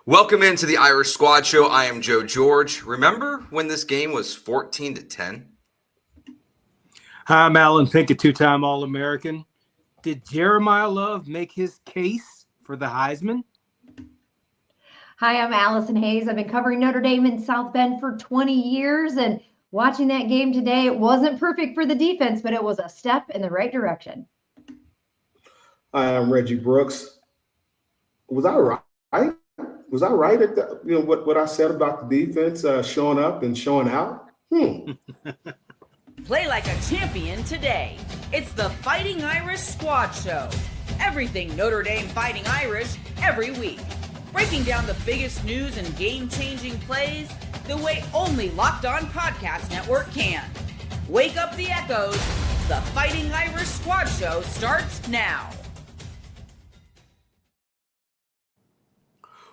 Welcome into the Irish Squad Show. I am Joe George. Remember when this game was 14-10? Hi, I'm Alan Pinkett, two-time All-American. Did Jeremiyah Love make his case for the Heisman? Hi, I'm Allison Hayes. I've been covering Notre Dame in South Bend for 20 years, and watching that game today, it wasn't perfect for the defense, but it was a step in the right direction. Hi, I'm Reggie Brooks. Was I right? Was I right at what I said about the defense showing up and showing out? Play like a champion today. It's the Fighting Irish Squad Show. Everything Notre Dame Fighting Irish every week. Breaking down the biggest news and game-changing plays the way only Locked On Podcast Network can. Wake up the echoes. The Fighting Irish Squad Show starts now.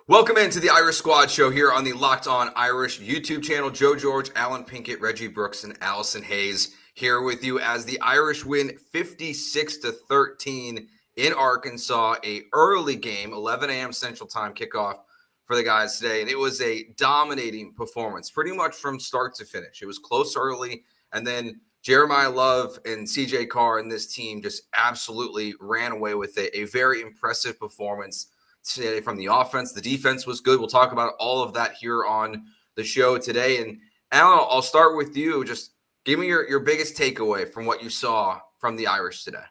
Welcome into the Irish Squad Show here on the Locked On Irish YouTube channel. Joe George, Alan Pinkett, Reggie Brooks, and Allison Hayes here with you as the Irish win 56-13 in Arkansas. A early game, 11 a.m. Central Time kickoff for the guys today. And it was a dominating performance pretty much from start to finish. It was close early, and then Jeremiyah Love and CJ Carr and this team just absolutely ran away with it. A very impressive performance today from the offense. The defense was good. We'll talk about all of that here on the show today. And Alan, I'll start with you. Just give me your biggest takeaway from what you saw from the Irish today.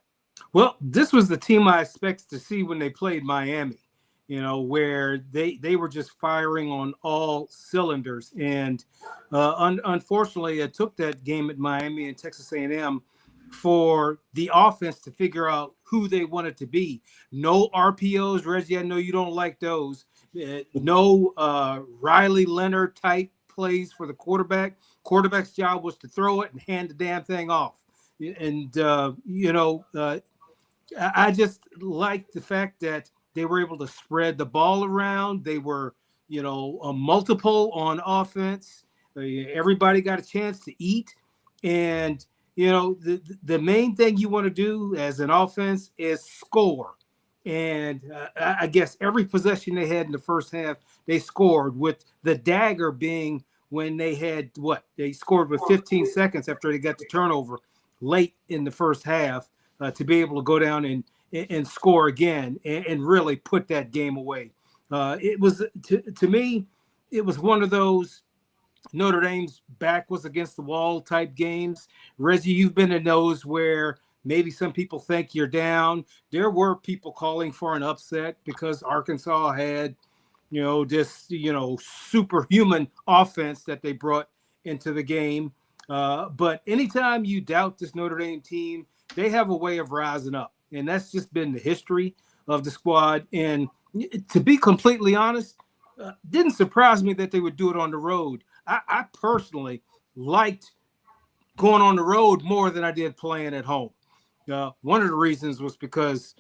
Well, this was the team I expected to see when they played Miami, where they were just firing on all cylinders. And unfortunately, it took that game at Miami and Texas A&M for the offense to figure out who they wanted to be. No RPOs, Reggie, I know you don't like those. No Riley Leonard type plays for the quarterback. Quarterback's job was to throw it and hand the damn thing off. And, I just like the fact that they were able to spread the ball around. They were, a multiple on offense. Everybody got a chance to eat. And the main thing you want to do as an offense is score. And I guess every possession they had in the first half, they scored, with the dagger being when they had they scored with 15 seconds after they got the turnover late in the first half to be able to go down and score again and really put that game away. It was, to me, it was one of those Notre Dame's back was against the wall type games. Reggie, you've been in those where maybe some people think you're down. There were people calling for an upset because Arkansas had, this, superhuman offense that they brought into the game. But anytime you doubt this Notre Dame team, they have a way of rising up. And that's just been the history of the squad. And to be completely honest, didn't surprise me that they would do it on the road. I personally liked going on the road more than I did playing at home. One of the reasons was because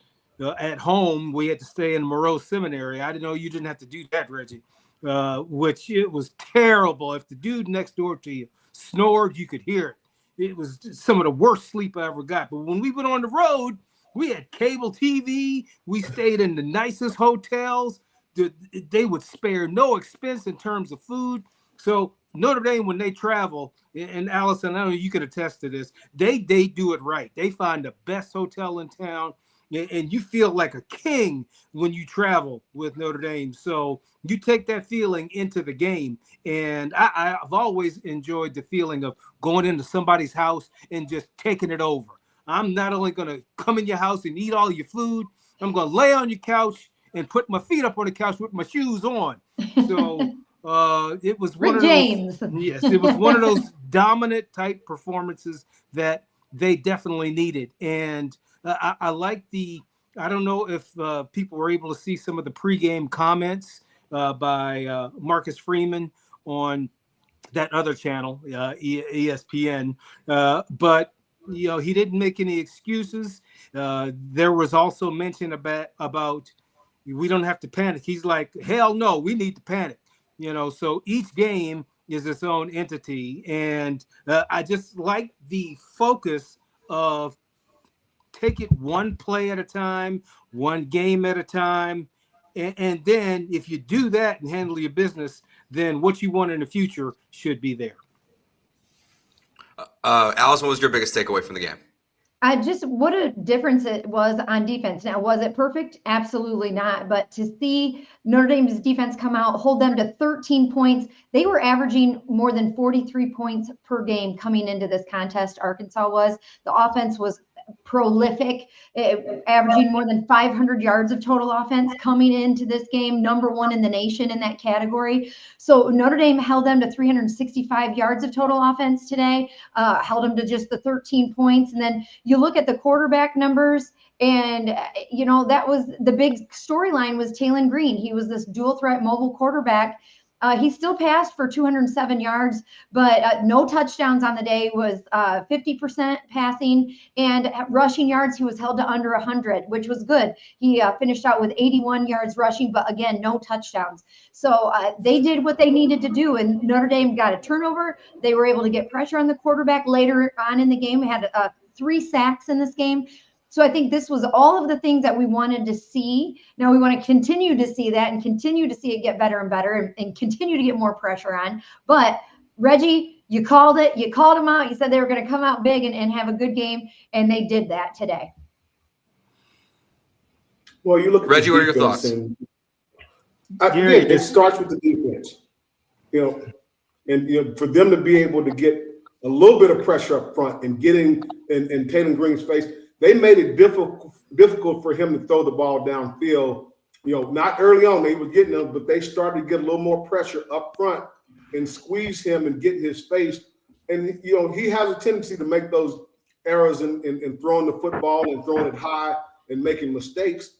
at home we had to stay in Moreau Seminary. I didn't know you didn't have to do that, Reggie, which it was terrible. If the dude next door to you snored, you could hear it. It was some of the worst sleep I ever got. But when we went on the road, we had cable TV. We stayed in the nicest hotels. They would spare no expense in terms of food. So Notre Dame, when they travel, and Allison, I know you can attest to this, they do it right. They find the best hotel in town, and you feel like a king when you travel with Notre Dame. So you take that feeling into the game. And I've always enjoyed the feeling of going into somebody's house and just taking it over. I'm not only going to come in your house and eat all your food, I'm going to lay on your couch and put my feet up on the couch with my shoes on. So it was one of those, yes, it was one of those dominant type performances that they definitely needed. And I like I don't know if people were able to see some of the pregame comments by Marcus Freeman on that other channel, ESPN, but he didn't make any excuses. There was also mention about we don't have to panic. He's like, hell no, we need to panic. So each game is its own entity. And I just like the focus of take it one play at a time, one game at a time, And then if you do that and handle your business, then what you want in the future should be there. Alice, what was your biggest takeaway from the game? What a difference it was on defense. Now, was it perfect? Absolutely not. But to see Notre Dame's defense come out, hold them to 13 points, they were averaging more than 43 points per game coming into this contest. Arkansas was. The offense was prolific, averaging more than 500 yards of total offense coming into this game, number one in the nation in that category. So Notre Dame held them to 365 yards of total offense today, held them to just the 13 points. And then you look at the quarterback numbers, and, that was the big storyline was Taylon Green. He was this dual threat mobile quarterback. He still passed for 207 yards, but no touchdowns on the day. Was 50% passing, and rushing yards, he was held to under 100, which was good. He finished out with 81 yards rushing, but again, no touchdowns. So they did what they needed to do, and Notre Dame got a turnover. They were able to get pressure on the quarterback later on in the game. We had 3 sacks in this game. So I think this was all of the things that we wanted to see. Now we want to continue to see that and continue to see it get better and better and continue to get more pressure on. But Reggie, you called it. You called them out. You said they were going to come out big and have a good game, and they did that today. Well, you look at Reggie, what are your thoughts? It starts with the defense. For them to be able to get a little bit of pressure up front and getting in Taylor Green's face, they made it difficult for him to throw the ball downfield. Not early on, they were getting them, but they started to get a little more pressure up front and squeeze him and get in his face. And, he has a tendency to make those errors in throwing the football and throwing it high and making mistakes.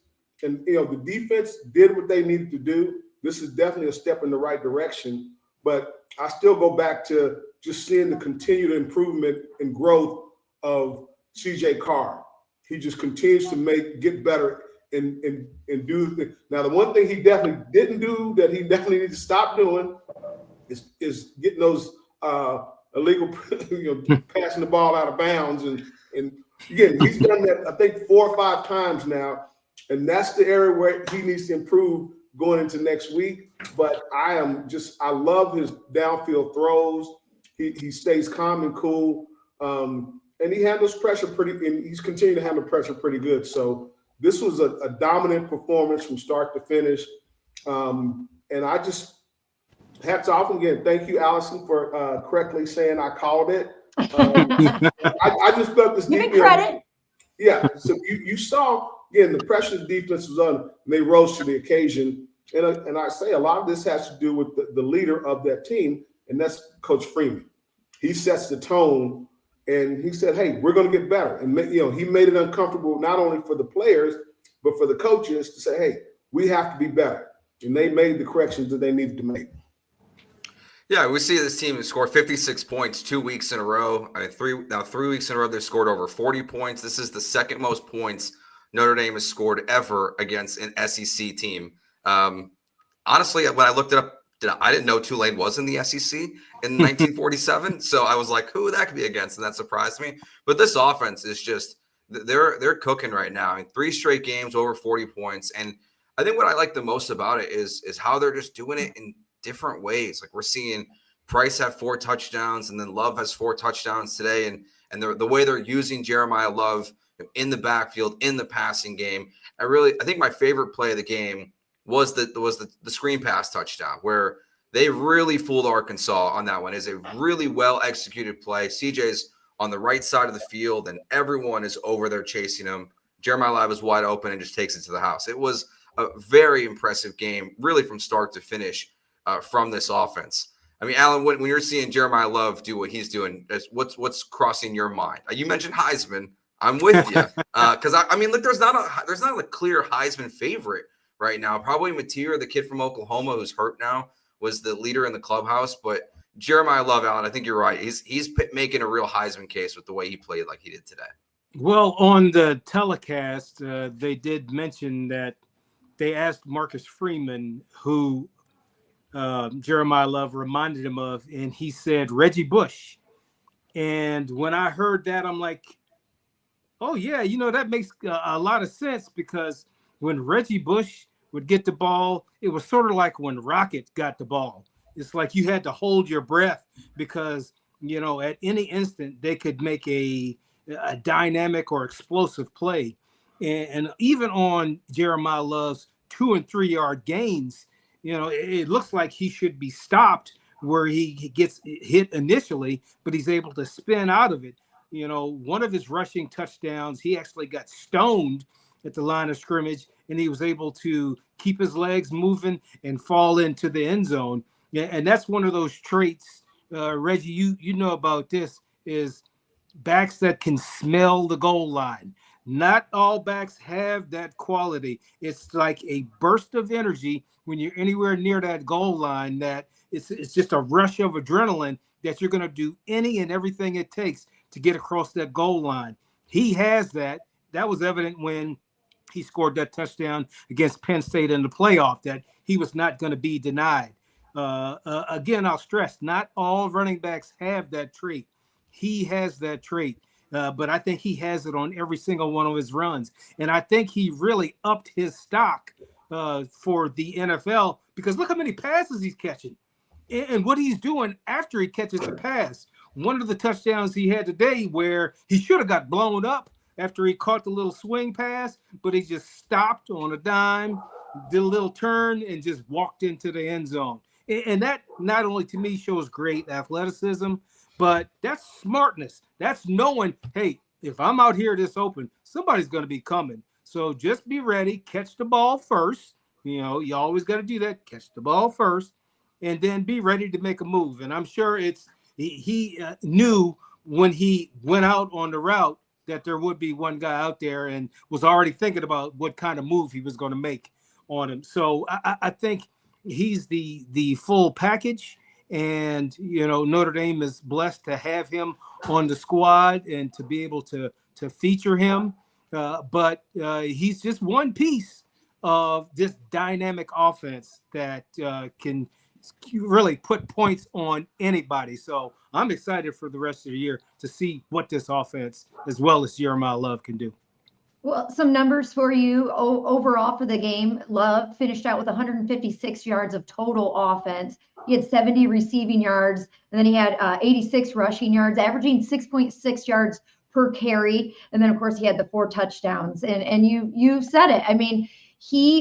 And, the defense did what they needed to do. This is definitely a step in the right direction. But I still go back to just seeing the continued improvement and growth of CJ Carr. He just continues to get better and do. Now, the one thing he definitely didn't do that he definitely needs to stop doing is getting those illegal, passing the ball out of bounds. And again, he's done that, I think, 4 or 5 times now. And that's the area where he needs to improve going into next week. But I love his downfield throws. He stays calm and cool. And he handles pressure and he's continuing to handle pressure pretty good. So this was a dominant performance from start to finish. And I just, hats off again. Thank you, Allison, for correctly saying I called it. I just felt this. Give me credit. Yeah. So you saw, again, the pressure the defense was on, and they rose to the occasion. And I say a lot of this has to do with the leader of that team, and that's Coach Freeman. He sets the tone. And he said, hey, we're going to get better. And, he made it uncomfortable not only for the players, but for the coaches to say, hey, we have to be better. And they made the corrections that they needed to make. Yeah, we see this team has scored 56 points 2 weeks in a row. 3 weeks in a row, they've scored over 40 points. This is the second most points Notre Dame has scored ever against an SEC team. Honestly, when I looked it up, I didn't know Tulane was in the SEC in 1947. So I was like, who that could be against? And that surprised me. But this offense is just, they're cooking right now. 3 straight games, over 40 points. And I think what I like the most about it is how they're just doing it in different ways. Like we're seeing Price have 4 touchdowns, and then Love has 4 touchdowns today. And the way they're using Jeremiyah Love in the backfield, in the passing game. I think my favorite play of the game was the screen pass touchdown, where they really fooled Arkansas on that one. It's a really well executed play. CJ's on the right side of the field, and everyone is over there chasing him. Jeremiyah Love is wide open and just takes it to the house. It was a very impressive game, really from start to finish from this offense. I mean, Alan, when you're seeing Jeremiyah Love do what he's doing, what's crossing your mind? You mentioned Heisman. I'm with you because look, there's not a clear Heisman favorite right now. Probably Mateer, the kid from Oklahoma who's hurt now, was the leader in the clubhouse. But Jeremiyah Love, Alan, I think you're right. He's making a real Heisman case with the way he played like he did today. Well, on the telecast, they did mention that they asked Marcus Freeman who Jeremiyah Love reminded him of, and he said Reggie Bush. And when I heard that, I'm like, oh, yeah, that makes a lot of sense, because when Reggie Bush would get the ball, it was sort of like when Rocket got the ball. It's like you had to hold your breath because, at any instant they could make a dynamic or explosive play. And even on Jeremiah Love's 2 and 3 yard gains, it looks like he should be stopped where he gets hit initially, but he's able to spin out of it. One of his rushing touchdowns, he actually got stoned at the line of scrimmage, and he was able to keep his legs moving and fall into the end zone. Yeah, and that's one of those traits, Reggie, you know about this, is backs that can smell the goal line. Not all backs have that quality. It's like a burst of energy when you're anywhere near that goal line that it's just a rush of adrenaline that you're going to do any and everything it takes to get across that goal line. He has that. That was evident when he scored that touchdown against Penn State in the playoff, that he was not going to be denied. Again, I'll stress, not all running backs have that trait. He has that trait, but I think he has it on every single one of his runs. And I think he really upped his stock for the NFL, because look how many passes he's catching and what he's doing after he catches the pass. One of the touchdowns he had today where he should have got blown up after he caught the little swing pass, but he just stopped on a dime, did a little turn, and just walked into the end zone. And that not only to me shows great athleticism, but that's smartness. That's knowing, hey, if I'm out here this open, somebody's going to be coming. So just be ready, catch the ball first. You always got to do that, catch the ball first, and then be ready to make a move. And I'm sure he knew when he went out on the route that there would be one guy out there and was already thinking about what kind of move he was going to make on him. So I think he's the full package. And, Notre Dame is blessed to have him on the squad and to be able to feature him. But he's just one piece of this dynamic offense that can really put points on anybody. So I'm excited for the rest of the year to see what this offense, as well as Jeremiah Love, can do. Well, some numbers for you overall for the game. Love finished out with 156 yards of total offense. He had 70 receiving yards, and then he had 86 rushing yards, averaging 6.6 yards per carry. And then, of course, he had the 4 touchdowns. And you said it. I mean,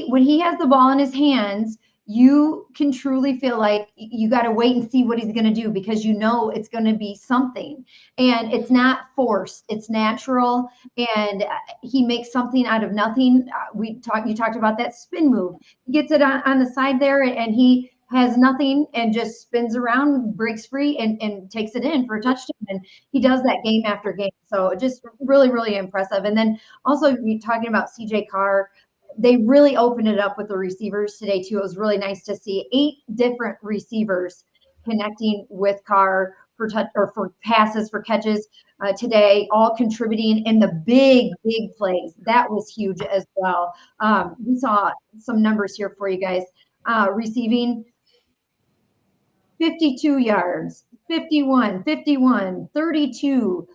when he has the ball in his hands, you can truly feel like you got to wait and see what he's going to do, because it's going to be something, and it's not forced, it's natural, and he makes something out of nothing. You talked about that spin move. He gets it on the side there, and he has nothing and just spins around, breaks free, and takes it in for a touchdown. And he does that game after game. So just really, really impressive. And then also you talking about CJ Carr, they really opened it up with the receivers today too. It was really nice to see 8 different receivers connecting with Carr for passes, for catches today, all contributing in the big plays. That was huge as well. We saw some numbers here for you guys. Receiving 52 yards, 51, 32.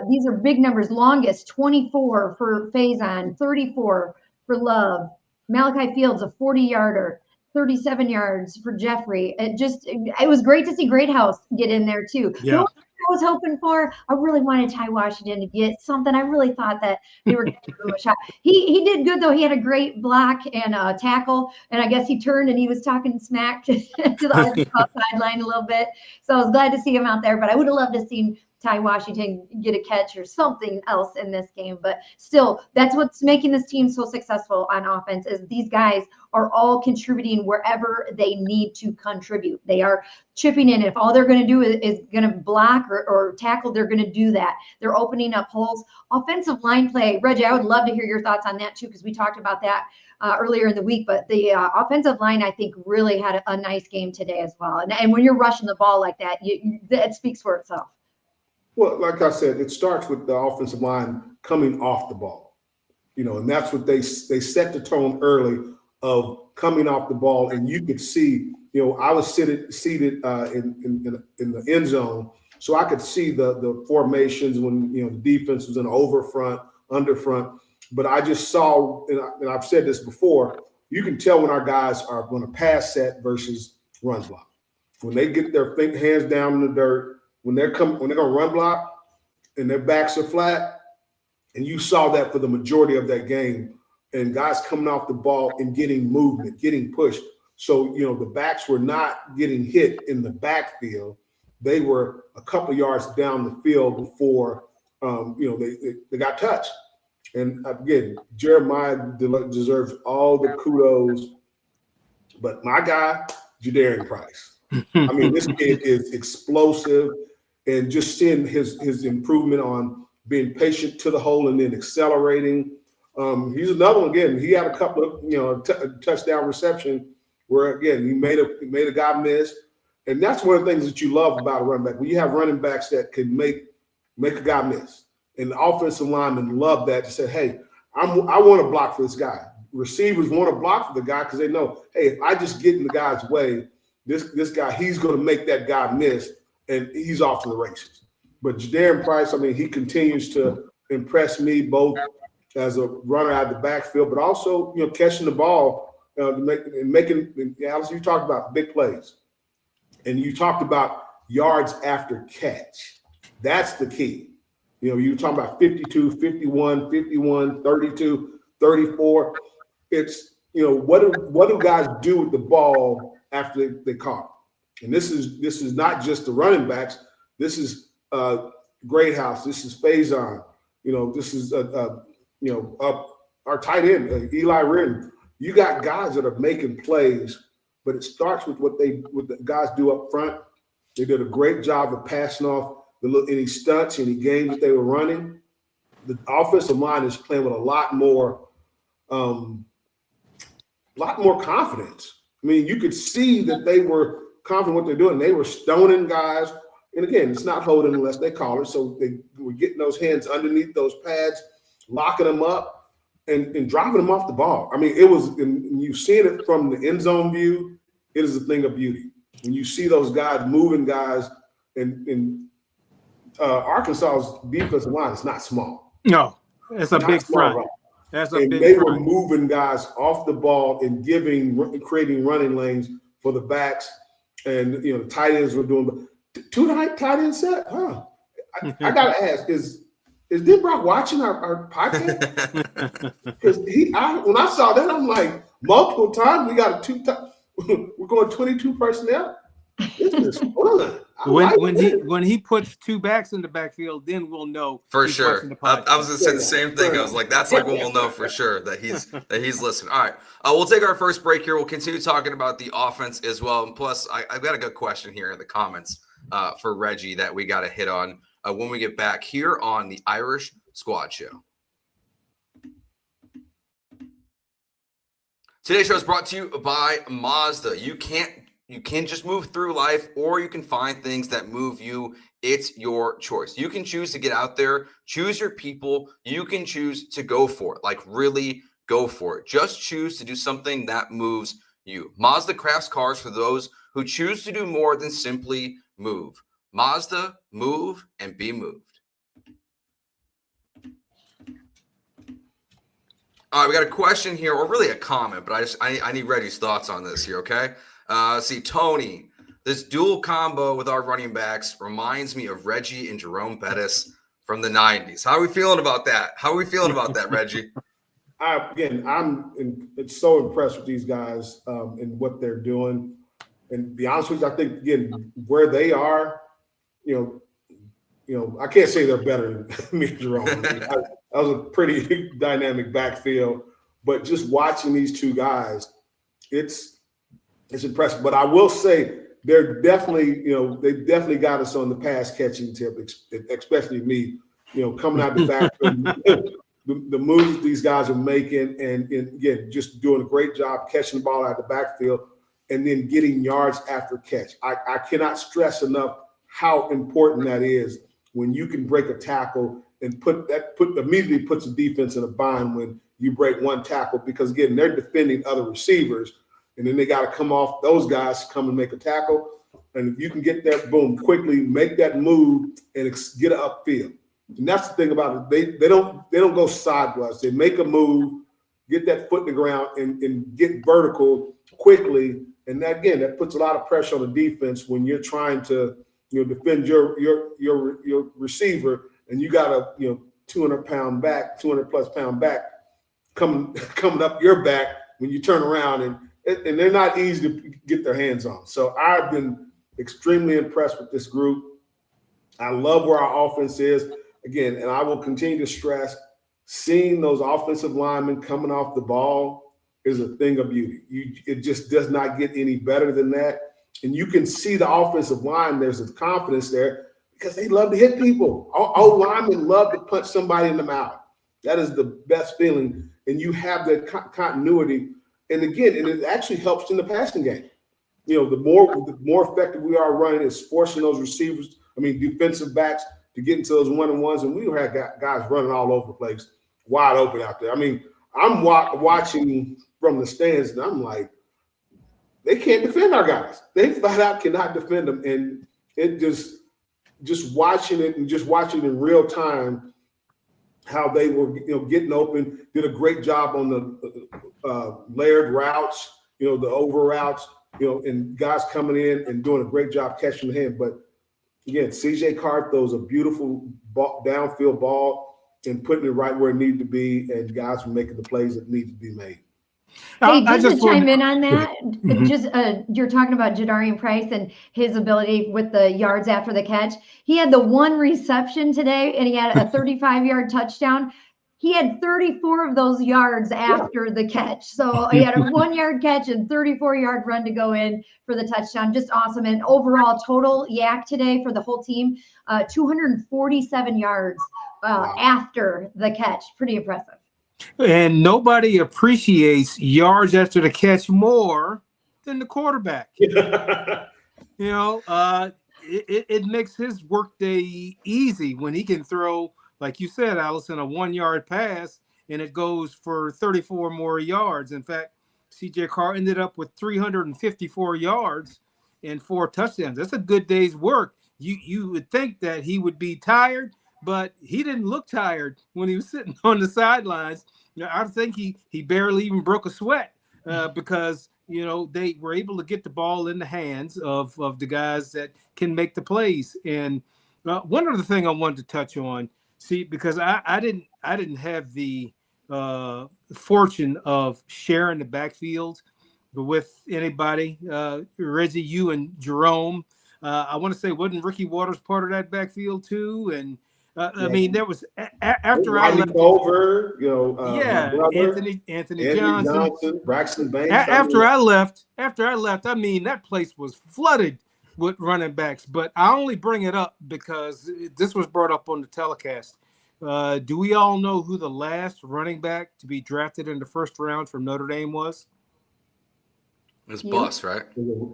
These are big numbers. Longest 24 for Faison, 34 for Love. Malachi Fields, a 40-yarder, 37 yards for Jeffrey. It was great to see Greathouse get in there too. Yeah. You know what I was hoping for? I really wanted Ty Washington to get something. I really thought that they were going to give him a shot. He did good though. He had a great block and a tackle, and I guess he turned and he was talking smack to the Arkansas sideline a little bit. So I was glad to see him out there, but I would have loved to see Ty Washington get a catch or something else in this game. But still, that's what's making this team so successful on offense, is these guys are all contributing wherever they need to contribute. They are chipping in. If all they're going to do is going to block or tackle, they're going to do that. They're opening up holes. Offensive line play, Reggie, I would love to hear your thoughts on that too, because we talked about that earlier in the week. But the offensive line, I think, really had a nice game today as well. And when you're rushing the ball like that, it speaks for itself. Well, like I said, it starts with the offensive line coming off the ball, and that's what they set the tone early of coming off the ball. And you could see, I was seated in the end zone, so I could see the formations when, the defense was in over front, under front. But I just saw, and I've said this before, you can tell when our guys are going to pass set versus run block. When they get their hands down in the dirt, when they're going to run block and their backs are flat, and you saw that for the majority of that game, and guys coming off the ball and getting movement, getting pushed. So, the backs were not getting hit in the backfield. They were a couple of yards down the field before, they got touched. And again, Jeremiah deserves all the kudos. But my guy, Jadarian Price. I mean, this kid is explosive, and just seeing his improvement on being patient to the hole and then accelerating. He's another one. Again, he had a couple of touchdown reception where again he made a guy miss, and that's one of the things that you love about a running back. When you have running backs that can make a guy miss, and the offensive linemen love that to say, "Hey, I want to block for this guy." Receivers want to block for the guy because they know, hey, if I just get in the guy's way, this guy, he's going to make that guy miss, and he's off to the races. But Jadarian Price, I mean, he continues to impress me both as a runner out of the backfield, but also, catching the ball making. Alice, you talked about big plays, and you talked about yards after catch. That's the key. You were talking about 52, 51, 51, 32, 34. It's, what do guys do with the ball after they caught? And this is not just the running backs. This is Greathouse. This is Faison. This is our tight end, Eli Ridden. You got guys that are making plays, but it starts with what the guys do up front. They did a great job of passing off any stunts, any games that they were running. The offensive line is playing with a lot more confidence. I mean, you could see that they were confident what they're doing. They were stoning guys. And again, it's not holding unless they call it. So they were getting those hands underneath those pads, locking them up, and driving them off the ball. I mean, it was, and you've seen it from the end zone view, it is a thing of beauty. When you see those guys moving guys, and Arkansas's defensive line is not small. No, it's a big front. Right? That's a and big they front. were moving guys off the ball and creating running lanes for the backs, and the tight ends were doing two tight end set. Huh? I gotta ask: Is Dick Brock watching our podcast? Because when I saw that, I'm like, multiple times we got we're going 22 personnel. This is fun. When he puts two backs in the backfield, then we'll know for sure. I was gonna say the same thing. I was like, that's like when we'll know for sure that he's listening. All right, we'll take our first break here. We'll continue talking about the offense as well. And plus, I've got a good question here in the comments for Reggie that we got to hit on when we get back here on the Irish Squad Show. Today's show is brought to you by Mazda. You can just move through life, or you can find things that move you. It's your choice. You can choose to get out there, choose your people. You can choose to go for it, like really go for it. Just choose to do something that moves you. Mazda crafts cars for those who choose to do more than simply move. Mazda, move and be moved. All right, we got a question here, or really a comment, but I need Reggie's thoughts on this here, okay? See, Tony, this dual combo with our running backs reminds me of Reggie and Jerome Bettis from the 90s. How are we feeling about that? Reggie? I'm so impressed with these guys and what they're doing. And to be honest with you, I think, again, where they are, I can't say they're better than me and Jerome. That was a pretty dynamic backfield. But just watching these two guys, it's impressive. But I will say they're definitely, they definitely got us on the pass catching tip, especially me, coming out the backfield. The moves these guys are making, and again, just doing a great job catching the ball out of the backfield and then getting yards after catch. I cannot stress enough how important that is when you can break a tackle and immediately puts the defense in a bind when you break one tackle, because again, they're defending other receivers, and then they got to come off those guys to come and make a tackle. And if you can get that, boom, quickly make that move and get upfield. And that's the thing about it. They don't go sideways. They make a move, get that foot in the ground and get vertical quickly. And that, again, that puts a lot of pressure on the defense when you're trying to, defend your receiver, and you got a 200-pound back, 200-plus pound back coming up your back when you turn around, and they're not easy to get their hands on. So I've been extremely impressed with this group. I love where our offense is. Again, and I will continue to stress, seeing those offensive linemen coming off the ball is a thing of beauty. It just does not get any better than that. And you can see the offensive line, there's a confidence there because they love to hit people. All linemen love to punch somebody in the mouth. That is the best feeling. And you have that continuity. And again, it actually helps in the passing game. The more effective we are running is forcing those defensive backs to get into those one-on-ones. And we had guys running all over the place, wide open out there. I'm watching from the stands, and I'm like, they can't defend our guys. They flat out cannot defend them. And it just watching it and just watching in real time how they were, getting open, did a great job on the layered routes, the over routes, and guys coming in and doing a great job catching the hand. But again, CJ Carr throws a beautiful downfield ball and putting it right where it needed to be, and guys were making the plays that need to be made. Hey, just to chime in on that, you're talking about Jadarian Price and his ability with the yards after the catch. He had the one reception today, and he had a 35-yard touchdown. He had 34 of those yards after the catch. So he had a 1-yard catch and 34-yard run to go in for the touchdown. Just awesome. And overall total yak today for the whole team, 247 yards after the catch. Pretty impressive. And nobody appreciates yards after the catch more than the quarterback. It makes his workday easy when he can throw, like you said, Allison, a 1-yard pass, and it goes for 34 more yards. In fact, CJ Carr ended up with 354 yards and 4 touchdowns. That's a good day's work. You would think that he would be tired, but he didn't look tired when he was sitting on the sidelines. I think he barely even broke a sweat because, they were able to get the ball in the hands of the guys that can make the plays. And one other thing I wanted to touch on, because I didn't have the fortune of sharing the backfield with anybody. Reggie, you and Jerome. I want to say, wasn't Ricky Waters part of that backfield too? And there was after I left over, Anthony Johnson, Braxton Banks. After I left, that place was flooded with running backs. But I only bring it up because this was brought up on the telecast. Do we all know who the last running back to be drafted in the first round from Notre Dame was? It's Bus, right?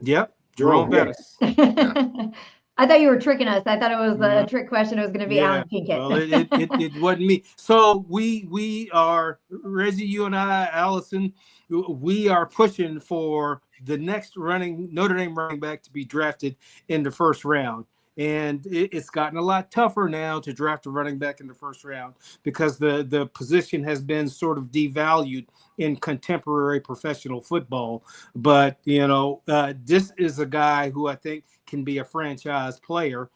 Yep, Jerome Bettis. Yeah. I thought you were tricking us. I thought it was a trick question. It was going to be Alan Pinkett. Well, it wasn't me. So we are, Reggie, you and I, Allison, we are pushing for the next Notre Dame running back to be drafted in the first round. And it's gotten a lot tougher now to draft a running back in the first round because the position has been sort of devalued in contemporary professional football. But, this is a guy who I think can be a franchise player,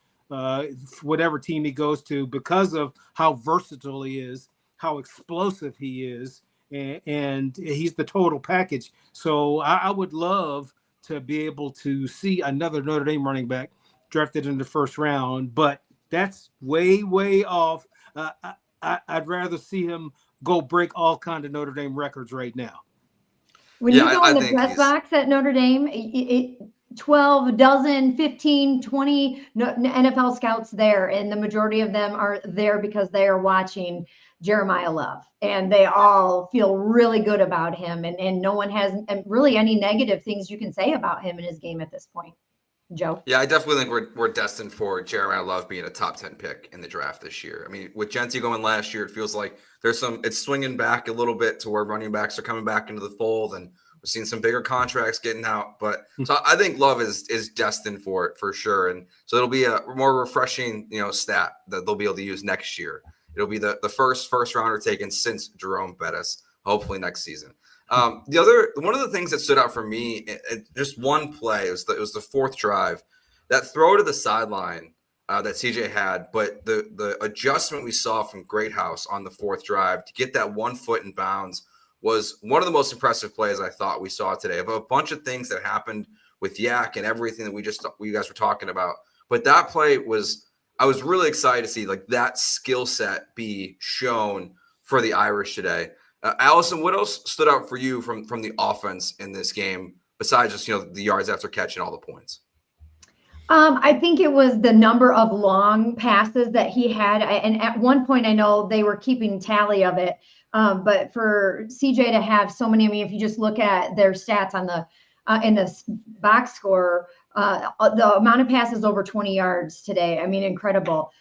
whatever team he goes to, because of how versatile he is, how explosive he is, and he's the total package. So I would love to be able to see another Notre Dame running back drafted in the first round, but that's way, way off. I'd rather see him go break all kind of Notre Dame records right now. When you go in the press box at Notre Dame, 12 dozen, 15, 20 NFL scouts there, and the majority of them are there because they are watching Jeremiyah Love, and they all feel really good about him, and no one has really any negative things you can say about him in his game at this point. Joe? Yeah, I definitely think we're destined for Jeremiyah Love being a top 10 pick in the draft this year. With Genty going last year, it feels like it's swinging back a little bit to where running backs are coming back into the fold, and we're seeing some bigger contracts getting out. But so I think Love is destined for it for sure. And so it'll be a more refreshing, stat that they'll be able to use next year. It'll be the first rounder taken since Jerome Bettis. hopefully next season. One of the things that stood out for me, just one play, it was the fourth drive, that throw to the sideline that CJ had, but the adjustment we saw from Greathouse on the fourth drive to get that 1 foot in bounds was one of the most impressive plays I thought we saw today. Of a bunch of things that happened with Yak and everything that you guys were talking about, but that play I was really excited to see like that skill set be shown for the Irish today. Allison, what else stood out for you from the offense in this game besides just the yards after catching all the points? I think it was the number of long passes that he had. And at one point, I know they were keeping tally of it. But for CJ to have so many, I mean, if you just look at their stats on in the box score, the amount of passes over 20 yards today, I mean, incredible.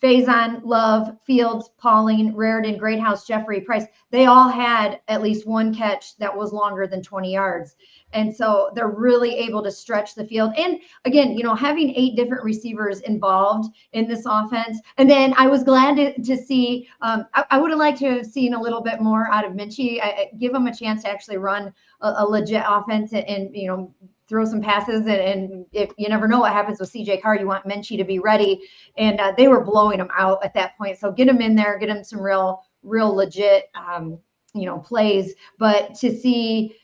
Faison, Love, Fields, Pauling, Raritan, Greathouse, Jeffrey, Price, they all had at least one catch that was longer than 20 yards. And so they're really able to stretch the field. And again, having 8 different receivers involved in this offense. And then I was glad to see, I would have liked to have seen a little bit more out of Minchie. Give him a chance to actually run a legit offense and throw some passes. And if you never know what happens with CJ Carr, you want Minchie to be ready. And they were blowing him out at that point. So get him in there, get him some real legit, plays. But to see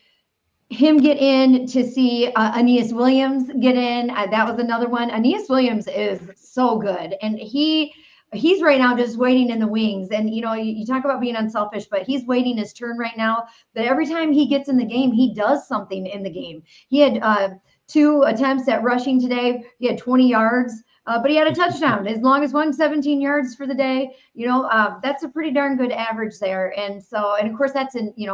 him get in, to see Aeneas Williams get in, that was another one. Aeneas Williams is so good. And he's right now just waiting in the wings. And, you talk about being unselfish, but he's waiting his turn right now. That every time he gets in the game, he does something in the game. He had 2 attempts at rushing today. He had 20 yards, but he had a touchdown. As long as 117 yards for the day, that's a pretty darn good average there. And so, and of course, that's at the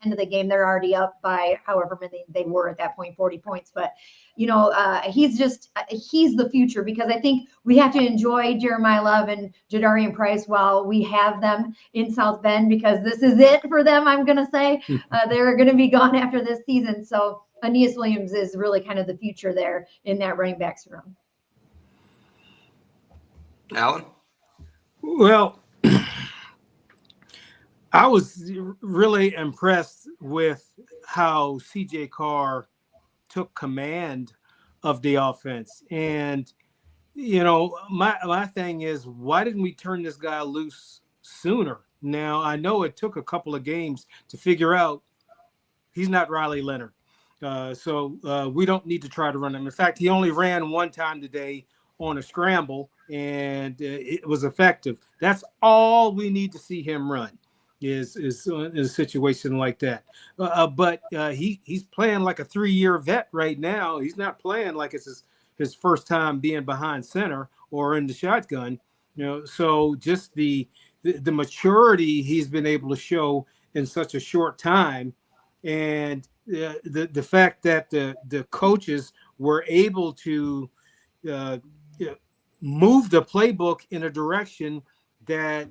end of the game, they're already up by however many they were at that point, 40 points. But, he's the future, because I think we have to enjoy Jeremiyah Love and Jadarian Price while we have them in South Bend, because this is it for them, I'm going to say. They're going to be gone after this season. So Aeneas Williams is really kind of the future there in that running backs room. Alan? Well, I was really impressed with how CJ Carr took command of the offense. And, my thing is, why didn't we turn this guy loose sooner? Now, I know it took a couple of games to figure out he's not Riley Leonard. So we don't need to try to run him. In fact, he only ran one time today on a scramble, and it was effective. That's all we need to see him run is in a situation like that. But he's playing like a 3-year vet right now. He's not playing like it's his first time being behind center or in the shotgun. So just the maturity he's been able to show in such a short time, and the fact that the coaches were able to move the playbook in a direction that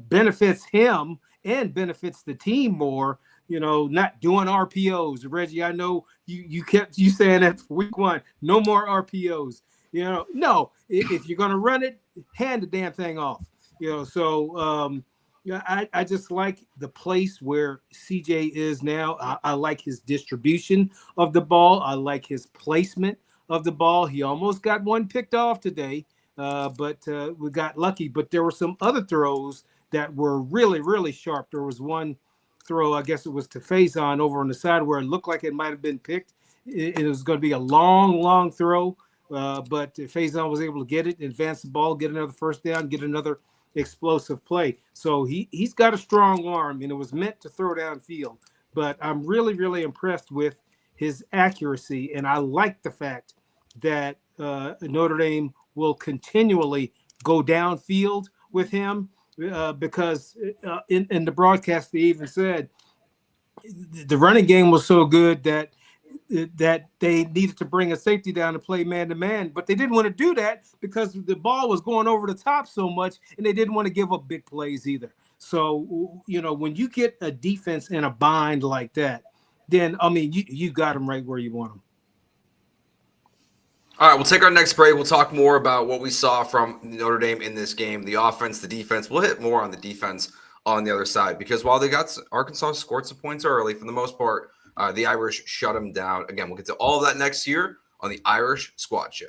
benefits him and benefits the team more, not doing RPOs. Reggie, I know you kept saying that for week 1, no more RPOs. No, if you're going to run it, hand the damn thing off. So I just like the place where CJ is now. I like his distribution of the ball. I like his placement of the ball. He almost got one picked off today, but we got lucky. But there were some other throws that were really, really sharp. There was one throw, I guess it was to Faison over on the side, where it looked like it might have been picked. It was going to be a long, long throw, but Faison was able to get it, advance the ball, get another first down, get another explosive play. So he's got a strong arm, and it was meant to throw downfield. But I'm really, really impressed with his accuracy, and I like the fact that Notre Dame will continually go downfield with him, because in the broadcast they even said the running game was so good that they needed to bring a safety down to play man-to-man, but they didn't want to do that because the ball was going over the top so much, and they didn't want to give up big plays either. So, when you get a defense in a bind like that, then, you got them right where you want them. All right, we'll take our next break. We'll talk more about what we saw from Notre Dame in this game, the offense, the defense. We'll hit more on the defense on the other side, because while Arkansas scored some points early, for the most part, the Irish shut them down. Again, we'll get to all of that next year on the Irish Squad Show.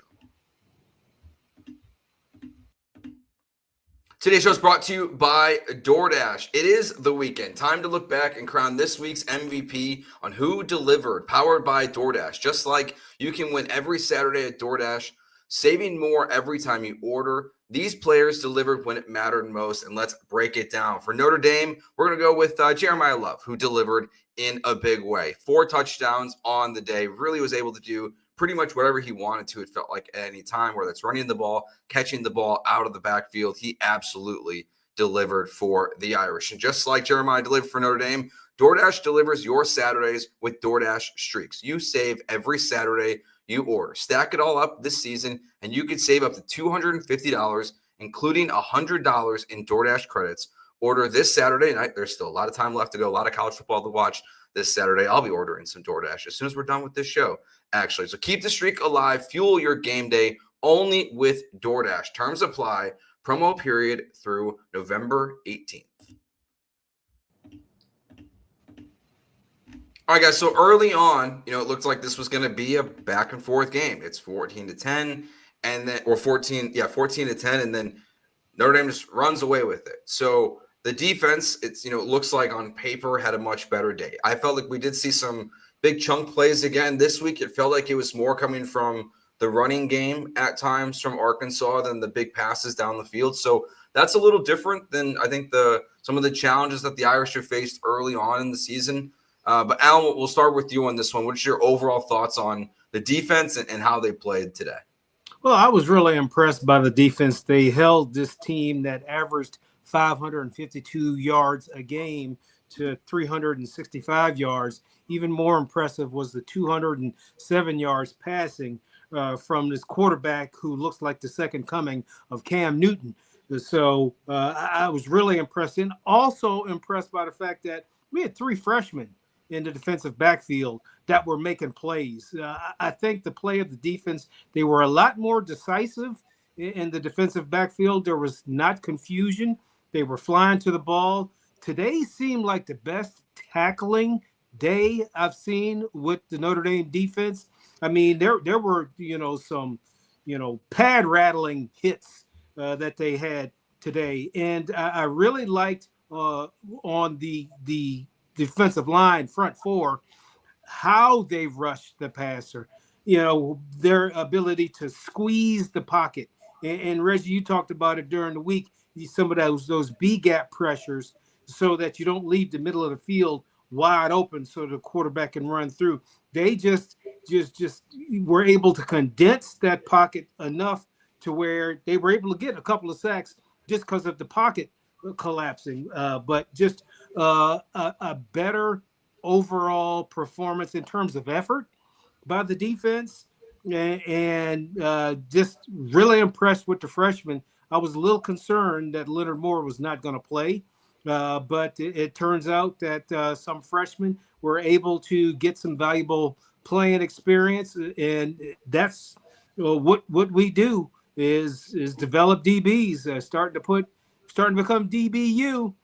Today's show is brought to you by DoorDash. It is the weekend. Time to look back and crown this week's MVP on who delivered, powered by DoorDash. Just like you can win every Saturday at DoorDash, saving more every time you order. These players delivered when it mattered most, and let's break it down. For Notre Dame, we're going to go with Jeremiyah Love, who delivered in a big way. 4 touchdowns on the day, really was able to do pretty much whatever he wanted to, it felt like, at any time, whether it's running the ball, catching the ball out of the backfield. He absolutely delivered for the Irish. And just like Jeremiah delivered for Notre Dame, DoorDash delivers your Saturdays with DoorDash Streaks. You save every Saturday you order. Stack it all up this season, and you could save up to $250, including $100 in DoorDash credits. Order this Saturday night. There's still a lot of time left to go, a lot of college football to watch this Saturday. I'll be ordering some DoorDash as soon as we're done with this show, actually. So keep the streak alive. Fuel your game day only with DoorDash. Terms apply. Promo period through November 18th. All right, guys, so early on, it looked like this was going to be a back-and-forth game. It's 14-10, and then, or 14-10, and then Notre Dame just runs away with it. So the defense, it looks like on paper had a much better day. I felt like we did see some big chunk plays again this week. It felt like it was more coming from the running game at times from Arkansas than the big passes down the field. So that's a little different than I think some of the challenges that the Irish have faced early on in the season. But Alan, we'll start with you on this one. What's your overall thoughts on the defense and how they played today? Well, I was really impressed by the defense. They held this team that averaged 552 yards a game to 365 yards. Even more impressive was the 207 yards passing from this quarterback who looks like the second coming of Cam Newton. So I was really impressed, and also impressed by the fact that we had 3 freshmen in the defensive backfield that were making plays. I think the play of the defense, they were a lot more decisive in the defensive backfield. There was not confusion. They were flying to the ball. Today seemed like the best tackling day I've seen with the Notre Dame defense. I mean, there were, some, pad rattling hits that they had today. And I really liked on the defensive line, front 4, how they rushed the passer, their ability to squeeze the pocket. And Reggie, you talked about it during the week, some of those B-gap pressures so that you don't leave the middle of the field wide open so the quarterback can run through. They just were able to condense that pocket enough to where they were able to get a couple of sacks just because of the pocket collapsing. But just a better overall performance in terms of effort by the defense, and just really impressed with the freshmen. I was a little concerned that Leonard Moore was not going to play, but it turns out that some freshmen were able to get some valuable playing experience, and that's what we do is develop DBs, starting to become DBU,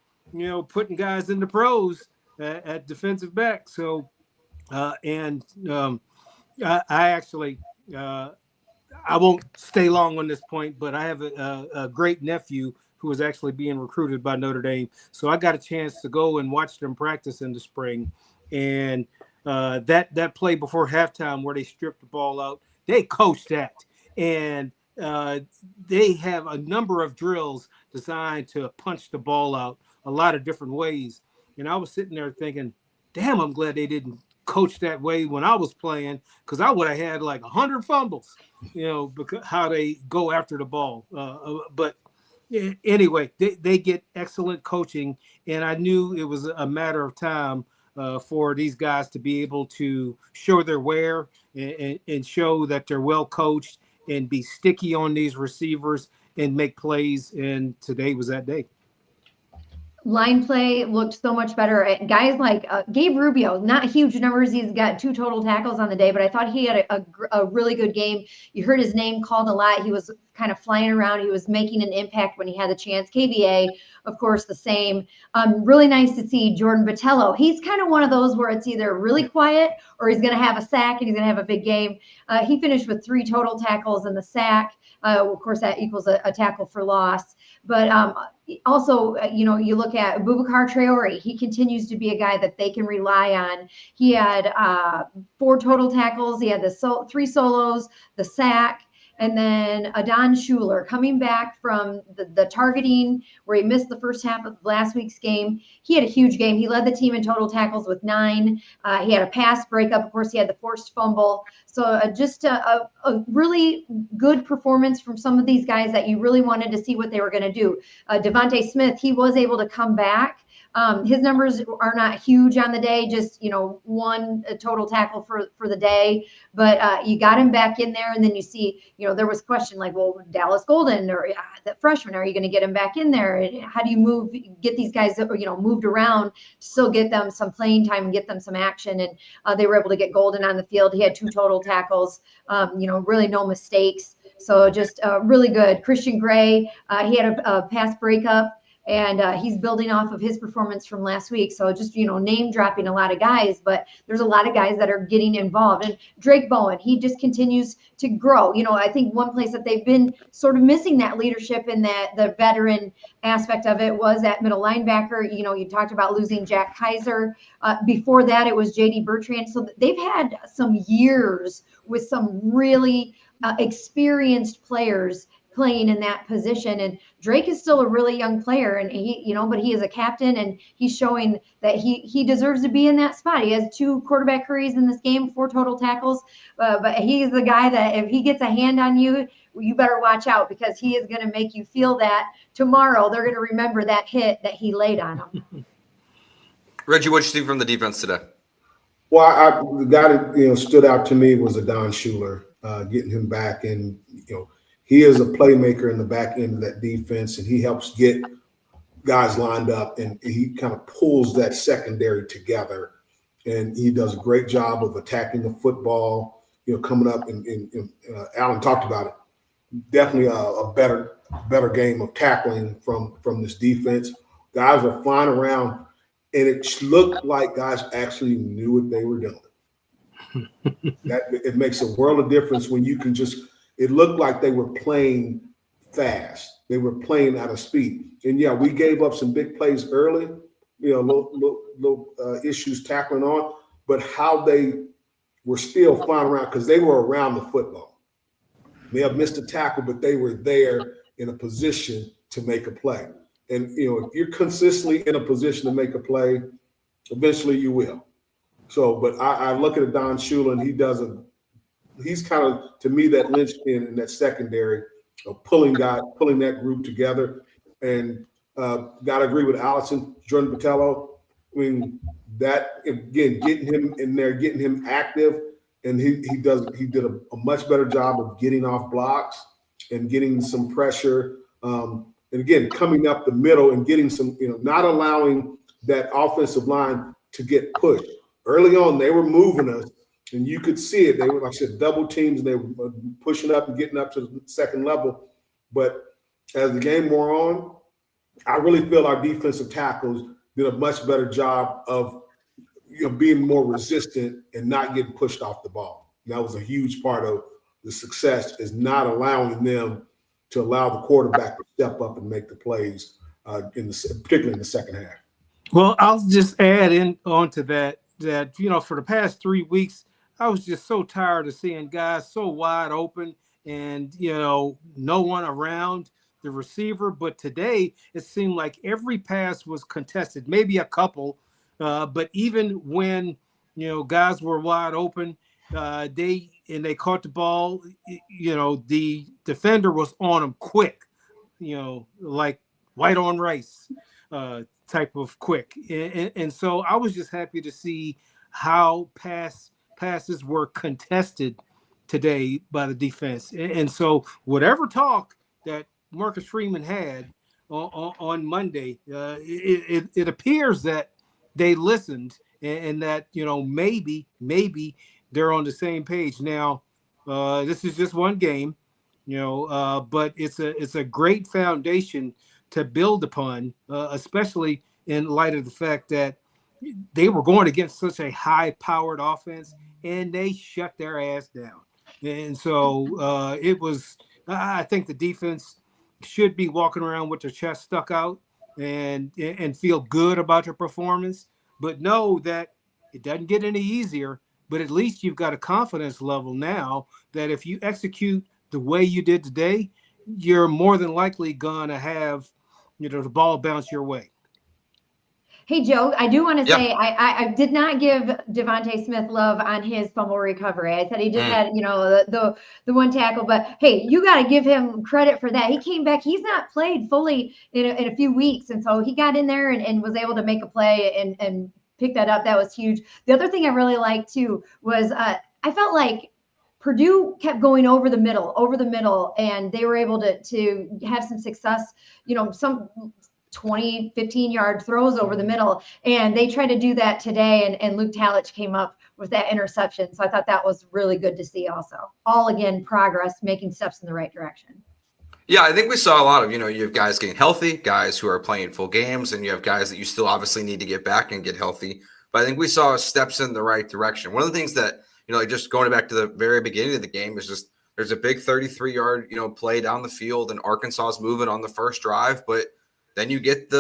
putting guys in the pros at defensive back. So, I actually, I won't stay long on this point, but I have a great nephew who is actually being recruited by Notre Dame. So I got a chance to go and watch them practice in the spring. And that play before halftime where they stripped the ball out, they coached that. And they have a number of drills designed to punch the ball out a lot of different ways. And I was sitting there thinking, damn, I'm glad they didn't coach that way when I was playing, because I would have had like 100 fumbles, because how they go after the ball. But anyway, they get excellent coaching, and I knew it was a matter of time for these guys to be able to show their wear and show that they're well coached and be sticky on these receivers and make plays. And today was that day. Line play looked so much better. Guys like Gabe Rubio, not huge numbers. He's got 2 total tackles on the day, but I thought he had a really good game. You heard his name called a lot. He was kind of flying around. He was making an impact when he had the chance. KVA, of course, the same. Really nice to see Jordan Botelho. He's kind of one of those where it's either really quiet or he's going to have a sack and he's going to have a big game. He finished with 3 total tackles and the sack. Of course, that equals a tackle for loss. But also, you look at Boubacar Traore. He continues to be a guy that they can rely on. He had 4 total tackles. He had the 3 solos, the sack, and then Adon Schuler coming back from the targeting where he missed the first half of last week's game. He had a huge game. He led the team in total tackles with 9. He had a pass breakup. Of course, he had the forced fumble. So just a really good performance from some of these guys that you really wanted to see what they were going to do. Devontae Smith, he was able to come back. His numbers are not huge on the day, just 1 total tackle for the day, but you got him back in there, and then you see, there was question like, well, Dallas Golden or the freshman, are you going to get him back in there? How do you get these guys moved around, still get them some playing time and get them some action? And they were able to get Golden on the field. He had 2 total tackles, really no mistakes. So just really good. Christian Gray, he had a pass breakup. And he's building off of his performance from last week. So just, name dropping a lot of guys, but there's a lot of guys that are getting involved. And Drake Bowen, he just continues to grow. I think one place that they've been sort of missing that leadership and the veteran aspect of it was at middle linebacker. You talked about losing Jack Kaiser. Before that, it was JD Bertrand. So they've had some years with some really experienced players playing in that position. And Drake is still a really young player, and but he is a captain, and he's showing that he deserves to be in that spot. He has 2 quarterback hurries in this game, 4 total tackles, but he's the guy that if he gets a hand on you, you better watch out, because he is going to make you feel that tomorrow they're going to remember that hit that he laid on him. Reggie, what you see from the defense today? Well, the guy that stood out to me was Adon Schuler, getting him back, and he is a playmaker in the back end of that defense, and he helps get guys lined up, and he kind of pulls that secondary together, and he does a great job of attacking the football, coming up, and Alan talked about it. Definitely a better game of tackling from this defense. Guys are flying around, and it looked like guys actually knew what they were doing. It makes a world of difference when you can just – it looked like they were playing fast. They were playing out of speed. And, yeah, we gave up some big plays early, little issues tackling on, but how they were still flying around because they were around the football. They have missed a tackle, but they were there in a position to make a play. And, if you're consistently in a position to make a play, eventually you will. So, but I look at Adon Schuler, and he's kind of, to me, that linchpin in that secondary of pulling that group together. And got to agree with Allison, Jordan Botelho. I mean, that, again, getting him in there, getting him active, and he did a much better job of getting off blocks and getting some pressure. And again, coming up the middle and getting some, not allowing that offensive line to get pushed. Early on, they were moving us, and you could see it. They were, like I said, double teams, and they were pushing up and getting up to the second level. But as the game wore on, I really feel our defensive tackles did a much better job of being more resistant and not getting pushed off the ball. And that was a huge part of the success, is not allowing them to allow the quarterback to step up and make the plays, particularly in the second half. Well, I'll just add in onto that for the past 3 weeks, I was just so tired of seeing guys so wide open and, no one around the receiver. But today it seemed like every pass was contested, maybe a couple. But even when, guys were wide open, they caught the ball, the defender was on them quick, like white on rice type of quick. And so I was just happy to see how passes were contested today by the defense. And so whatever talk that Marcus Freeman had on Monday. It appears that they listened and that, maybe they're on the same page. Now, this is just one game, but it's a great foundation to build upon, especially in light of the fact that they were going against such a high-powered offense, and they shut their ass down. And so I think the defense should be walking around with their chest stuck out and feel good about their performance, but know that it doesn't get any easier. But at least you've got a confidence level now that if you execute the way you did today, you're more than likely going to have, the ball bounce your way. Hey, Joe, I do want to Yep. say I did not give Devontae Smith love on his fumble recovery. I said he just had, the one tackle. But, hey, you got to give him credit for that. He came back. He's not played fully in a few weeks. And so he got in there and was able to make a play and pick that up. That was huge. The other thing I really liked, too, was I felt like Purdue kept going over the middle, and they were able to have some success, some 20, 15-yard throws over the middle. And they tried to do that today, and Luke Talich came up with that interception. So I thought that was really good to see also. All, again, progress, making steps in the right direction. Yeah, I think we saw a lot of, you have guys getting healthy, guys who are playing full games, and you have guys that you still obviously need to get back and get healthy. But I think we saw steps in the right direction. One of the things that, just going back to the very beginning of the game is just there's a big 33-yard, play down the field, and Arkansas is moving on the first drive, but then you get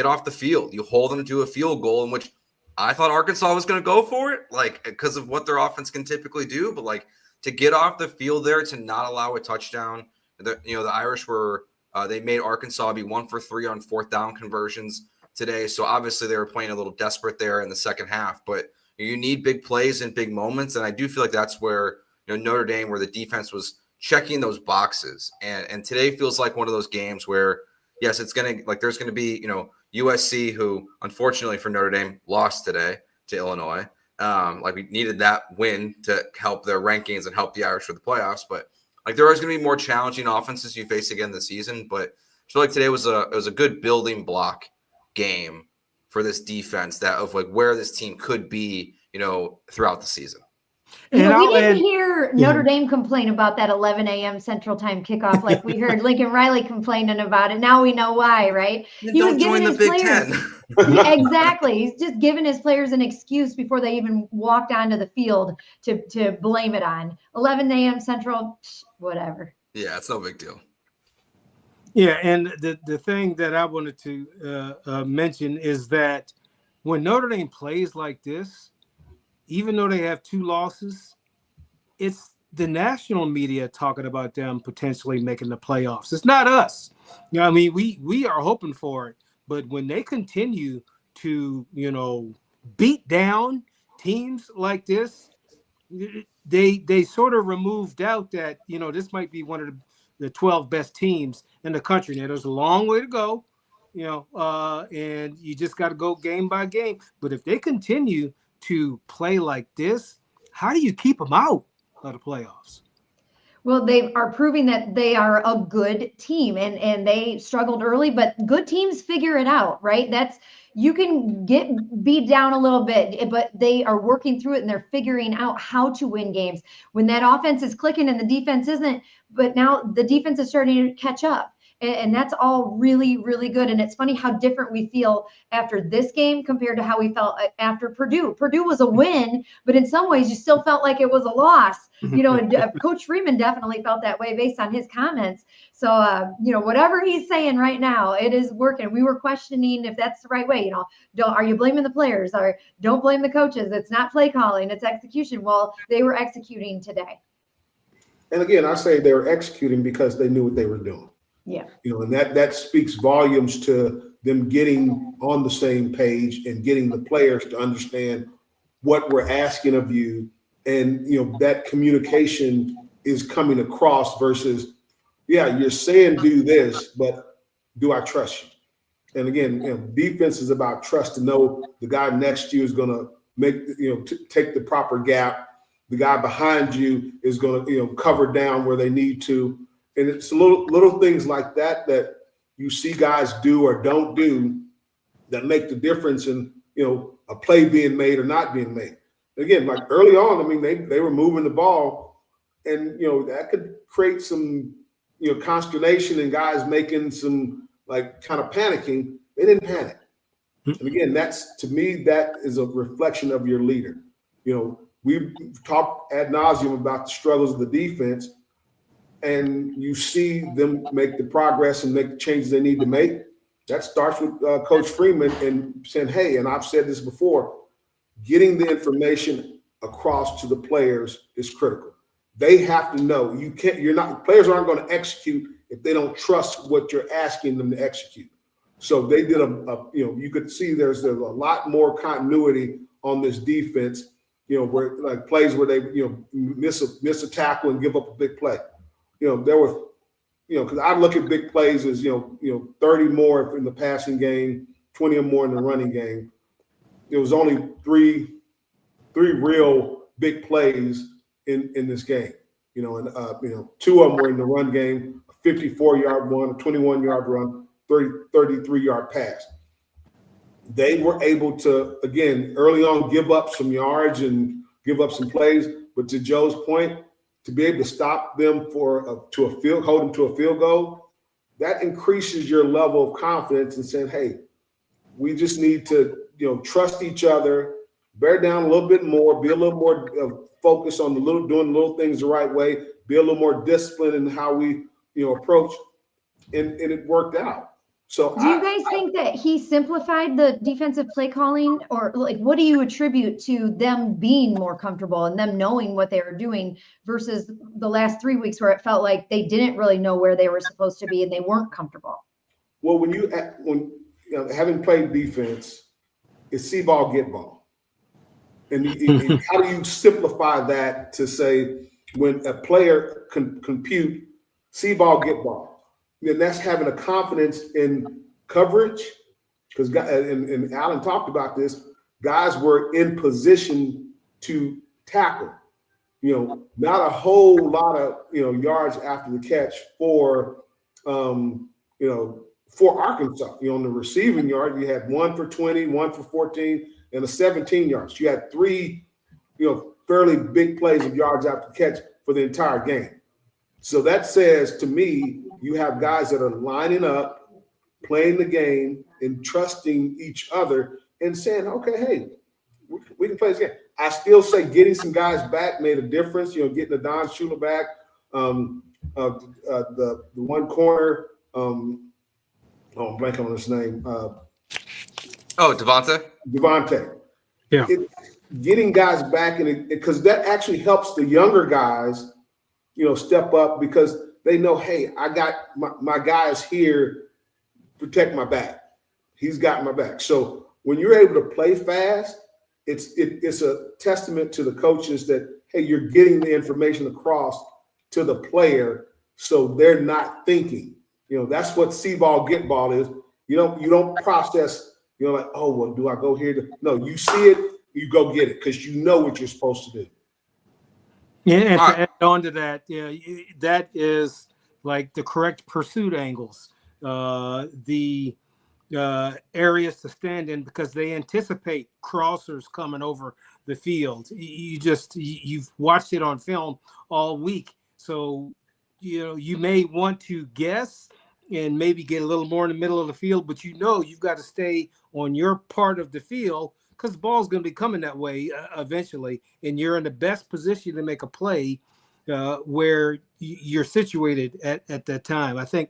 off the field. You hold them to a field goal in which I thought Arkansas was going to go for it, because of what their offense can typically do. But to get off the field there, to not allow a touchdown, the Irish were they made Arkansas be 1 for 3 on fourth down conversions today. So obviously they were playing a little desperate there in the second half. But you need big plays and big moments, and I do feel like that's where Notre Dame, where the defense was checking those boxes, and today feels like one of those games where. Yes, it's going to there's going to be, USC, who unfortunately for Notre Dame lost today to Illinois. We needed that win to help their rankings and help the Irish for the playoffs. But there is going to be more challenging offenses you face again this season. But I feel like today was a good building block game for this defense of where this team could be, throughout the season. We didn't hear Notre Dame complain about that 11 a.m. Central Time kickoff like we heard Lincoln Riley complaining about it. Now we know why, right? He was giving his players exactly. He's just giving his players an excuse before they even walked onto the field to blame it on 11 a.m. Central, whatever. Yeah, it's no big deal. Yeah, and the thing that I wanted to mention is that when Notre Dame plays like this, even though they have 2 losses, it's the national media talking about them potentially making the playoffs. It's not us. We are hoping for it. But when they continue to, beat down teams like this, they sort of remove doubt that, this might be one of the 12 best teams in the country. Now, there's a long way to go, and you just got to go game by game. But if they continue to play like this, how do you keep them out of the playoffs? Well, they are proving that they are a good team, and they struggled early, but good teams figure it out, right? You can get beat down a little bit, but they are working through it, and they're figuring out how to win games. When that offense is clicking and the defense isn't, but now the defense is starting to catch up. And that's all really, really good. And it's funny how different we feel after this game compared to how we felt after Purdue. Purdue was a win, but in some ways you still felt like it was a loss. And Coach Freeman definitely felt that way based on his comments. So, whatever he's saying right now, it is working. We were questioning if that's the right way. Are you blaming the players? Or don't blame the coaches. It's not play calling, it's execution. Well, they were executing today. And again, I say they were executing because they knew what they were doing. Yeah. And that speaks volumes to them getting on the same page and getting the players to understand what we're asking of you. And, that communication is coming across versus, you're saying do this, but do I trust you? And again, defense is about trust, to know the guy next to you is going to make, take the proper gap. The guy behind you is going to, cover down where they need to. And it's little things like that you see guys do or don't do that make the difference in, a play being made or not being made. Again, like early on, I mean, they were moving the ball, and, that could create some, consternation and guys making some like kind of panicking. They didn't panic. And again, to me, that is a reflection of your leader. We've talked ad nauseum about the struggles of the defense, and you see them make the progress and make the changes they need to make. That starts with Coach Freeman and saying, hey, and I've said this before, getting the information across to the players is critical. They have to know. Players aren't going to execute if they don't trust what you're asking them to execute. So they did you could see there's a lot more continuity on this defense, where like plays where they, miss a tackle and give up a big play. There were, because I look at big plays as, 30 more in the passing game, 20 or more in the running game. There was only three real big plays in this game, and two of them were in the run game, a 54-yard one, a 21-yard run, 33-yard pass. They were able to, again, early on, give up some yards and give up some plays. But to Joe's point, to be able to stop them hold them to a field goal, that increases your level of confidence and saying, hey, we just need to, trust each other, bear down a little bit more, be a little more focused on doing little things the right way, be a little more disciplined in how we, approach, and it worked out. So do you guys think that he simplified the defensive play calling, or like what do you attribute to them being more comfortable and them knowing what they were doing versus the last 3 weeks where it felt like they didn't really know where they were supposed to be and they weren't comfortable? Well, having played defense, it's see ball, get ball. And how do you simplify that to say when a player can compute see ball, get ball? Then that's having a confidence in coverage, because and Alan talked about this. Guys were in position to tackle. Not a whole lot of yards after the catch for Arkansas. On the receiving yard, you had 1 for 20, 1 for 14, and a 17 yards. You had 3, fairly big plays of yards after the catch for the entire game. So that says to me, you have guys that are lining up, playing the game, and trusting each other and saying, okay, hey, we can play this game. I still say getting some guys back made a difference, getting the Don Shula back, the one corner, I'm blanking on his name. Devontae. Yeah. Getting guys back, because that actually helps the younger guys, step up, because they know, hey, I got my guys here, protect my back. He's got my back. So when you're able to play fast, it's a testament to the coaches that, hey, you're getting the information across to the player, so they're not thinking. That's what see ball, get ball is. You don't process, like, oh, well, do I go here? No, you see it, you go get it, because you know what you're supposed to do. Yeah, and to add on to that, that is like the correct pursuit angles, the areas to stand in, because they anticipate crossers coming over the field. You've watched it on film all week, so you may want to guess and maybe get a little more in the middle of the field, but you've got to stay on your part of the field, because the ball's going to be coming that way eventually, and you're in the best position to make a play where you're situated at that time. I think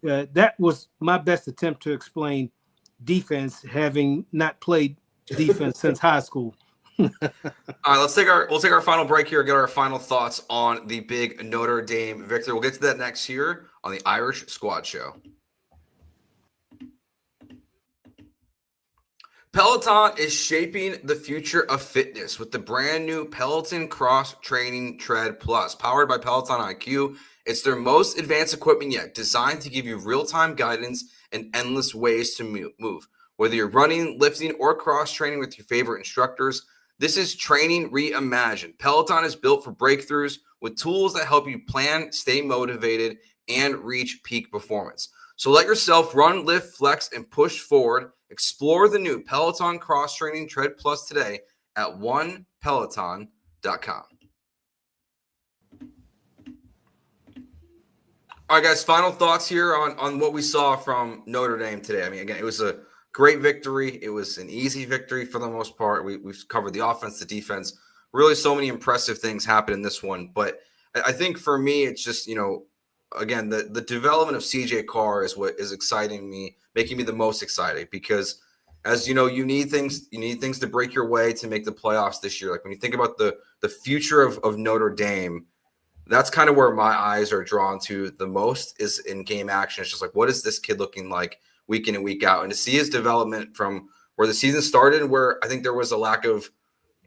that was my best attempt to explain defense, having not played defense since high school. All right, we'll take our final break here, get our final thoughts on the big Notre Dame victory. We'll get to that next year on the Irish Squad Show. Peloton is shaping the future of fitness with the brand new Peloton Cross Training Tread Plus, powered by Peloton IQ. It's their most advanced equipment yet, designed to give you real-time guidance and endless ways to move. Whether you're running, lifting, or cross-training with your favorite instructors, this is training reimagined. Peloton is built for breakthroughs with tools that help you plan, stay motivated, and reach peak performance. So let yourself run, lift, flex, and push forward. Explore the new Peloton cross-training Tread Plus today at onepeloton.com. All right, guys, final thoughts here on what we saw from Notre Dame today. I mean, again, it was a great victory. It was an easy victory for the most part. We've covered the offense, the defense. Really so many impressive things happened in this one. But I think for me, it's just, again, the development of CJ Carr is what is exciting me, making me the most excited, because as you know, you need things to break your way to make the playoffs this year. Like when you think about the future of Notre Dame, that's kind of where my eyes are drawn to the most, is in game action. It's just like, what is this kid looking like week in and week out? And to see his development from where the season started, where I think there was a lack of,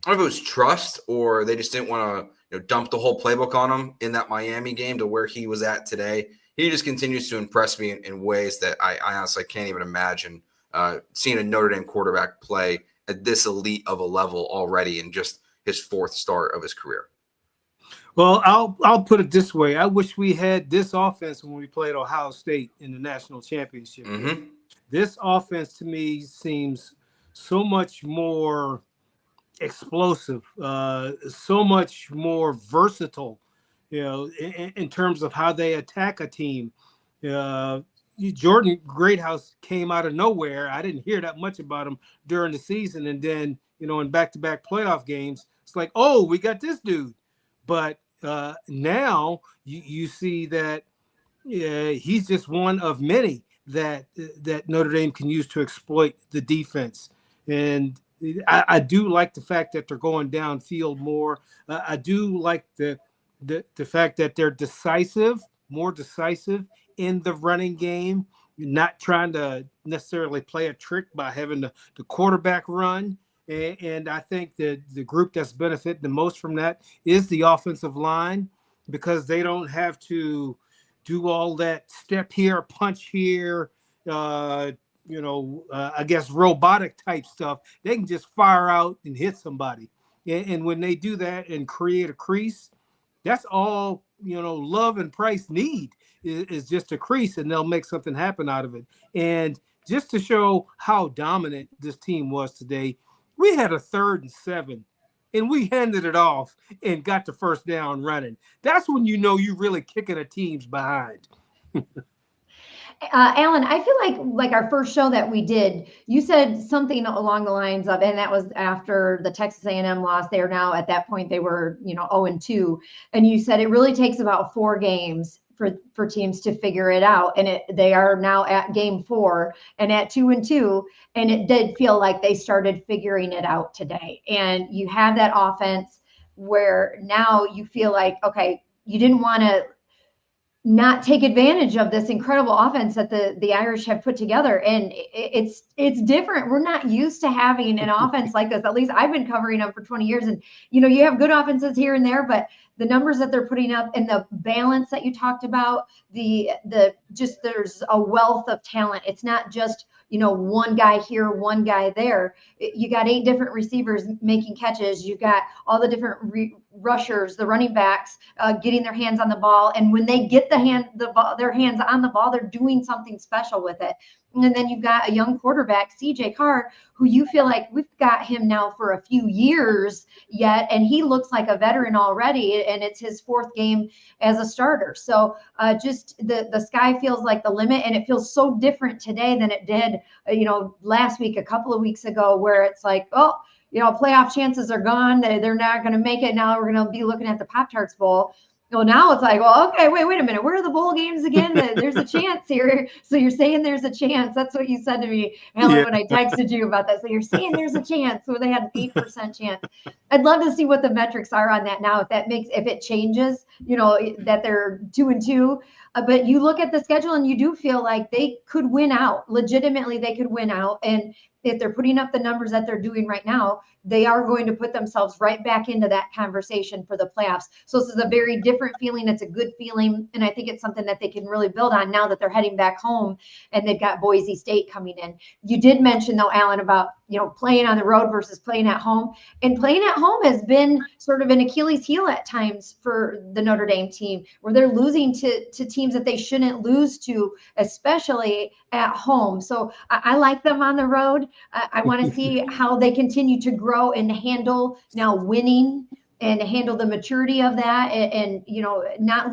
I don't know if it was trust or they just didn't want to dump the whole playbook on him in that Miami game, to where he was at today. He just continues to impress me in ways that I honestly can't even imagine seeing a Notre Dame quarterback play at this elite of a level already in just his fourth start of his career. Well, I'll put it this way. I wish we had this offense when we played Ohio State in the national championship. Mm-hmm. This offense to me seems so much more explosive, so much more versatile, in terms of how they attack a team. Jordan Greathouse came out of nowhere. I didn't hear that much about him during the season. And then, in back-to-back playoff games, it's like, oh, we got this dude. But now you see that he's just one of many that Notre Dame can use to exploit the defense. And I do like the fact that they're going downfield more. I do like the fact that they're more decisive in the running game, not trying to necessarily play a trick by having the quarterback run. And I think that the group that's benefited the most from that is the offensive line, because they don't have to do all that step here, punch here, I guess robotic type stuff. They can just fire out and hit somebody. And when they do that and create a crease, that's all, Love and Price need is just a crease, and they'll make something happen out of it. And just to show how dominant this team was today, we had a 3rd and 7, and we handed it off and got the first down running. That's when you're really kicking a team's behind. Alan, I feel like our first show that we did, you said something along the lines of, and that was after the Texas A&M loss. They are now, at that point, they were 0-2, and you said it really takes about 4 games for teams to figure it out, and they are now at game 4 and at 2-2, and it did feel like they started figuring it out today. And you have that offense where now you feel like, okay, you didn't want to not take advantage of this incredible offense that the Irish have put together. And it's different. We're not used to having an offense like this. At least I've been covering them for 20 years. And, you have good offenses here and there, but the numbers that they're putting up and the balance that you talked about, there's a wealth of talent. It's not just, one guy here, one guy there. You got 8 different receivers making catches. You got all the different rushers, the running backs, getting their hands on the ball. And when they get their hands on the ball, they're doing something special with it. And then you've got a young quarterback, CJ Carr, who you feel like we've got him now for a few years yet, and he looks like a veteran already, and it's his 4th game as a starter. So just the sky feels like the limit, and it feels so different today than it did, last week, a couple of weeks ago, where it's like, oh, playoff chances are gone. They're not going to make it. Now we're going to be looking at the Pop-Tarts Bowl. Well, now it's like, well, okay, wait a minute. Where are the bowl games again? There's a chance here. So you're saying there's a chance. That's what you said to me, Alan, when I texted you about that. So you're saying there's a chance. So they had an 8% chance. I'd love to see what the metrics are on that now. If it changes, that they're 2-2. But you look at the schedule and you do feel like they could win out. Legitimately, they could win out. And if they're putting up the numbers that they're doing right now, they are going to put themselves right back into that conversation for the playoffs. So this is a very different feeling. It's a good feeling. And I think it's something that they can really build on now that they're heading back home and they've got Boise State coming in. You did mention, though, Alan, about, playing on the road versus playing at home. And playing at home has been sort of an Achilles heel at times for the Notre Dame team, where they're losing to teams that they shouldn't lose to, especially at home. So I like them on the road. I want to see how they continue to grow and handle now winning and handle the maturity of that, and not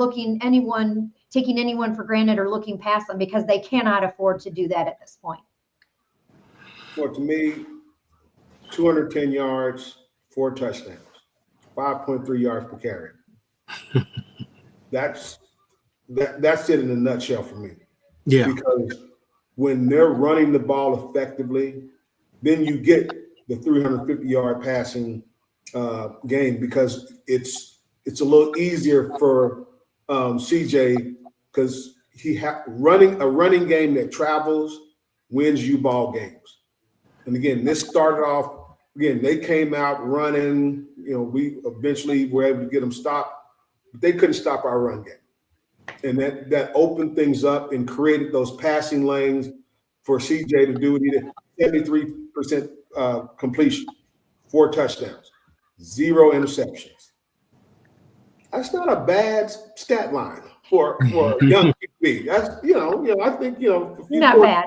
taking anyone for granted or looking past them, because they cannot afford to do that at this point. Well, to me, 210 yards, 4 touchdowns, 5.3 yards per carry. That's it in a nutshell for me. Yeah. Because when they're running the ball effectively, then you get the 350-yard passing game, because it's a little easier for CJ, because running a running game that travels wins you ball games. And again, this started off, they came out running, we eventually were able to get them stopped, but they couldn't stop our run game. And that opened things up and created those passing lanes for CJ to do it. He did 73% completion, 4 touchdowns, 0 interceptions. That's not a bad stat line for a young QB. That's I think Not bad.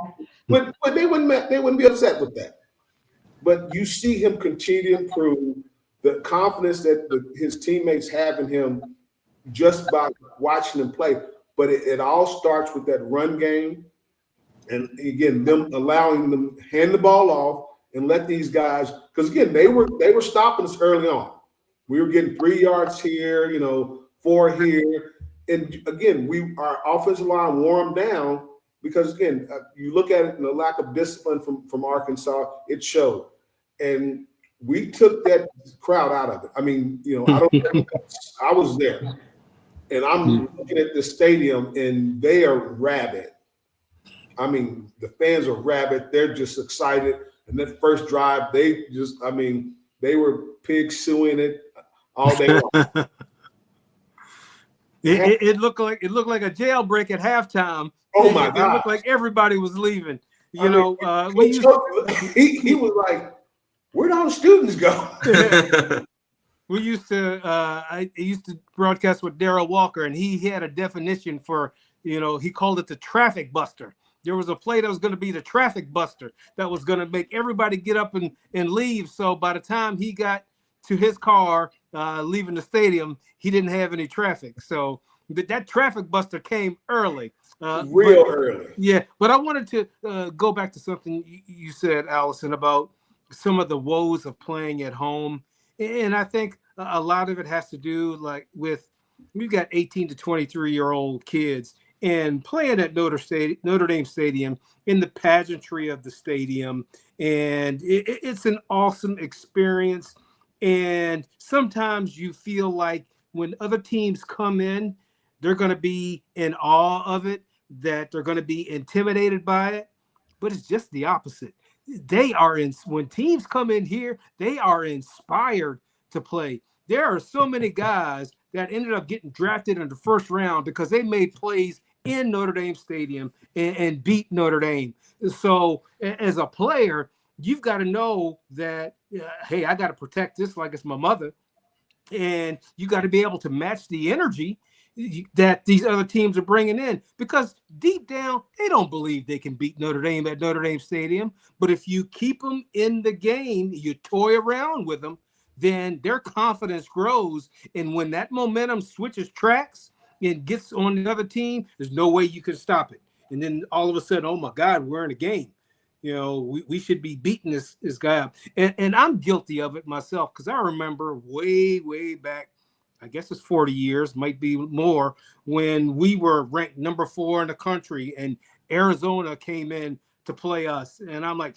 But they wouldn't be upset with that. But you see him continue to improve, the confidence that his teammates have in him just by watching him play. But it all starts with that run game, and again, them allowing them to hand the ball off and let these guys, because again, they were stopping us early on. We were getting 3 yards here, 4 here, and again, our offensive line wore them down. Because again, you look at it in the lack of discipline from Arkansas, it showed. And we took that crowd out of it. I mean, I was there. And I'm looking at the stadium, and they are rabid. I mean, the fans are rabid. They're just excited. And that first drive, they were pig suing it all day long. It looked like a jailbreak at halftime. Oh my God! It looked like everybody was leaving. He was like, "Where'd all the students go?" We used to. I used to broadcast with Darryl Walker, and he had a definition for. He called it the traffic buster. There was a play that was going to be the traffic buster that was going to make everybody get up and leave. So by the time he got to his car leaving the stadium, he didn't have any traffic. So that traffic buster came early. Early. Yeah, but I wanted to go back to something you said, Allison, about some of the woes of playing at home. And I think a lot of it has to do with we've got 18 to 23-year-old kids, and playing at Notre Dame Stadium in the pageantry of the stadium. And it's an awesome experience. And sometimes you feel like when other teams come in, they're going to be in awe of it, that they're going to be intimidated by it. But it's just the opposite. When teams come in here, they are inspired to play. There are so many guys that ended up getting drafted in the first round because they made plays in Notre Dame Stadium and beat Notre Dame. So as a player, you've got to know that, hey, I got to protect this like it's my mother. And you got to be able to match the energy that these other teams are bringing in, because deep down, they don't believe they can beat Notre Dame at Notre Dame Stadium. But if you keep them in the game, you toy around with them, then their confidence grows. And when that momentum switches tracks and gets on the other team, there's no way you can stop it. And then all of a sudden, oh my God, we're in a game. We should be beating this guy up. And I'm guilty of it myself, because I remember way, way back, I guess it's 40 years, might be more, when we were ranked number 4 in the country and Arizona came in to play us. And I'm like,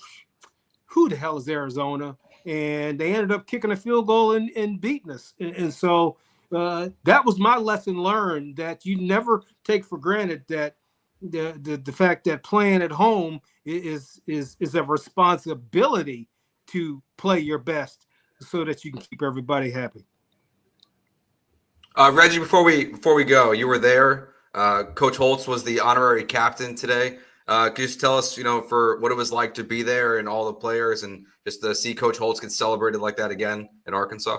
who the hell is Arizona? And they ended up kicking a field goal and beating us. And so that was my lesson learned, that you never take for granted that the fact that playing at home is a responsibility to play your best so that you can keep everybody happy. Reggie, before we go, you were there. Coach Holtz was the honorary captain today Could you just tell us, for what it was like to be there and all the players and just to see Coach Holtz get celebrated like that again in Arkansas?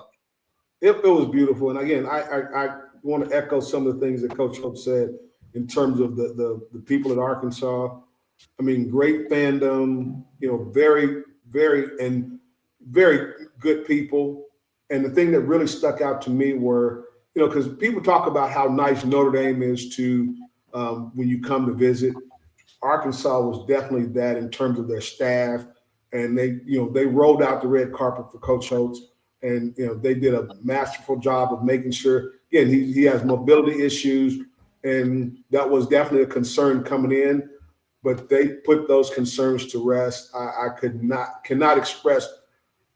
It was beautiful. And again, I want to echo some of the things that Coach Holtz said in terms of the people at Arkansas. I mean, great fandom, very, very good people. And the thing that really stuck out to me were, because people talk about how nice Notre Dame is to when you come to visit. Arkansas was definitely that in terms of their staff. And they rolled out the red carpet for Coach Holtz. And, they did a masterful job of making sure, again, he has mobility issues. And that was definitely a concern coming in. But they put those concerns to rest. I cannot express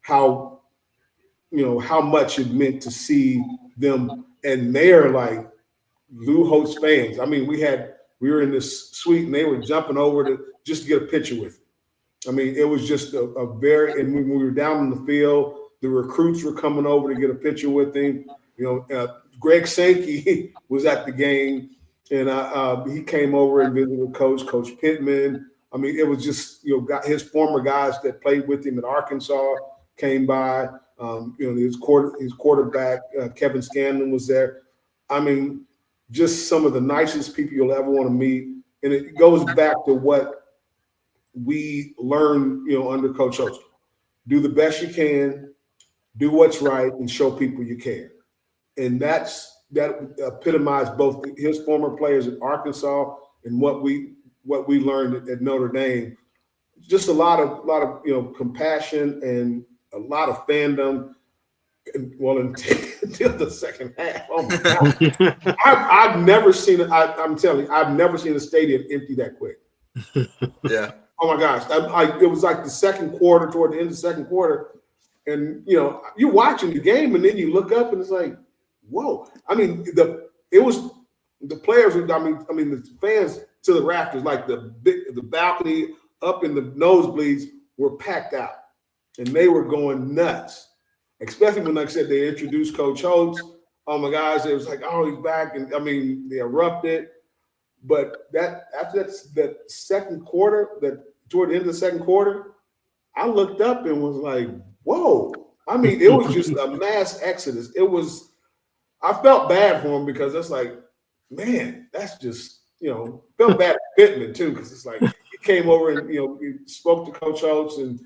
how much it meant to see them, and they're like Lou Holtz fans. I mean, we were in this suite and they were jumping over to just get a picture with him. I mean, it was just and when we were down in the field, the recruits were coming over to get a picture with him. Greg Sankey was at the game. And he came over and visited with Coach Pittman. I mean, it was just, his former guys that played with him at Arkansas came by. His quarterback, Kevin Scanlon, was there. I mean, just some of the nicest people you'll ever want to meet. And it goes back to what we learned, under Coach Holtz. Do the best you can, do what's right, and show people you care. And that epitomized both his former players at Arkansas and what we learned at Notre Dame. Just a lot of compassion and a lot of fandom. Until the second half. Oh my God. I've never seen it. I'm telling you, I've never seen a stadium empty that quick. Yeah. Oh my gosh. It was like the second quarter, toward the end of the second quarter. And you're watching the game and then you look up and it's like, whoa. I mean, the players, the fans to the rafters, like the balcony up in the nosebleeds were packed out. And they were going nuts. Especially when, like I said, they introduced Coach Holtz. Oh my gosh, it was like, oh, he's back. And they erupted. But after that second quarter, toward the end of the second quarter, I looked up and was like, whoa. I mean, it was just a mass exodus. I felt bad for him because it's like, man, that's just, felt bad for Pittman too, because it's like he came over and, he spoke to Coach Holtz and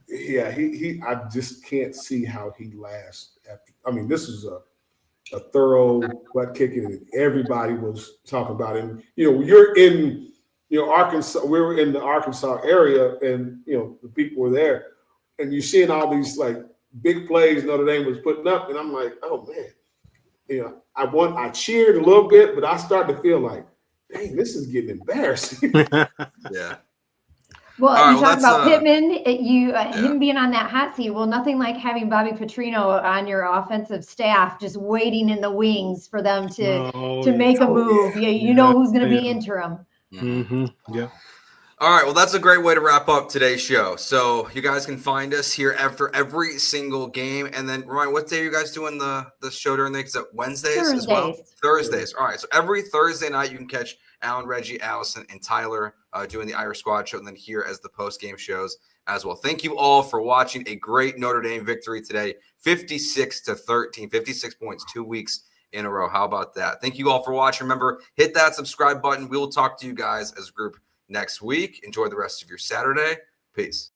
yeah, I just can't see how he lasts. This is a thorough butt kicking and everybody was talking about it. And, you're in, Arkansas, we were in the Arkansas area and, the people were there and you're seeing all these like big plays Notre Dame was putting up. And I'm like, oh man, I cheered a little bit, but I started to feel like, dang, this is getting embarrassing. Yeah. Well, you talk about Pittman, him being on that hot seat. Well, nothing like having Bobby Petrino on your offensive staff, just waiting in the wings for them to make a move. Yeah. You know who's going to be interim. Mm-hmm. Yeah. All right. Well, that's a great way to wrap up today's show. So you guys can find us here after every single game. And then, Ryan, what day are you guys doing the show during the day? Is it Wednesdays as well? Thursdays. All right. So every Thursday night you can catch Alan, Reggie, Allison, and Tyler doing the Irish Squad show, and then here as the post-game shows as well. Thank you all for watching a great Notre Dame victory today, 56-13, 56 points, 2 weeks in a row. How about that? Thank you all for watching. Remember, hit that subscribe button. We will talk to you guys as a group next week. Enjoy the rest of your Saturday. Peace.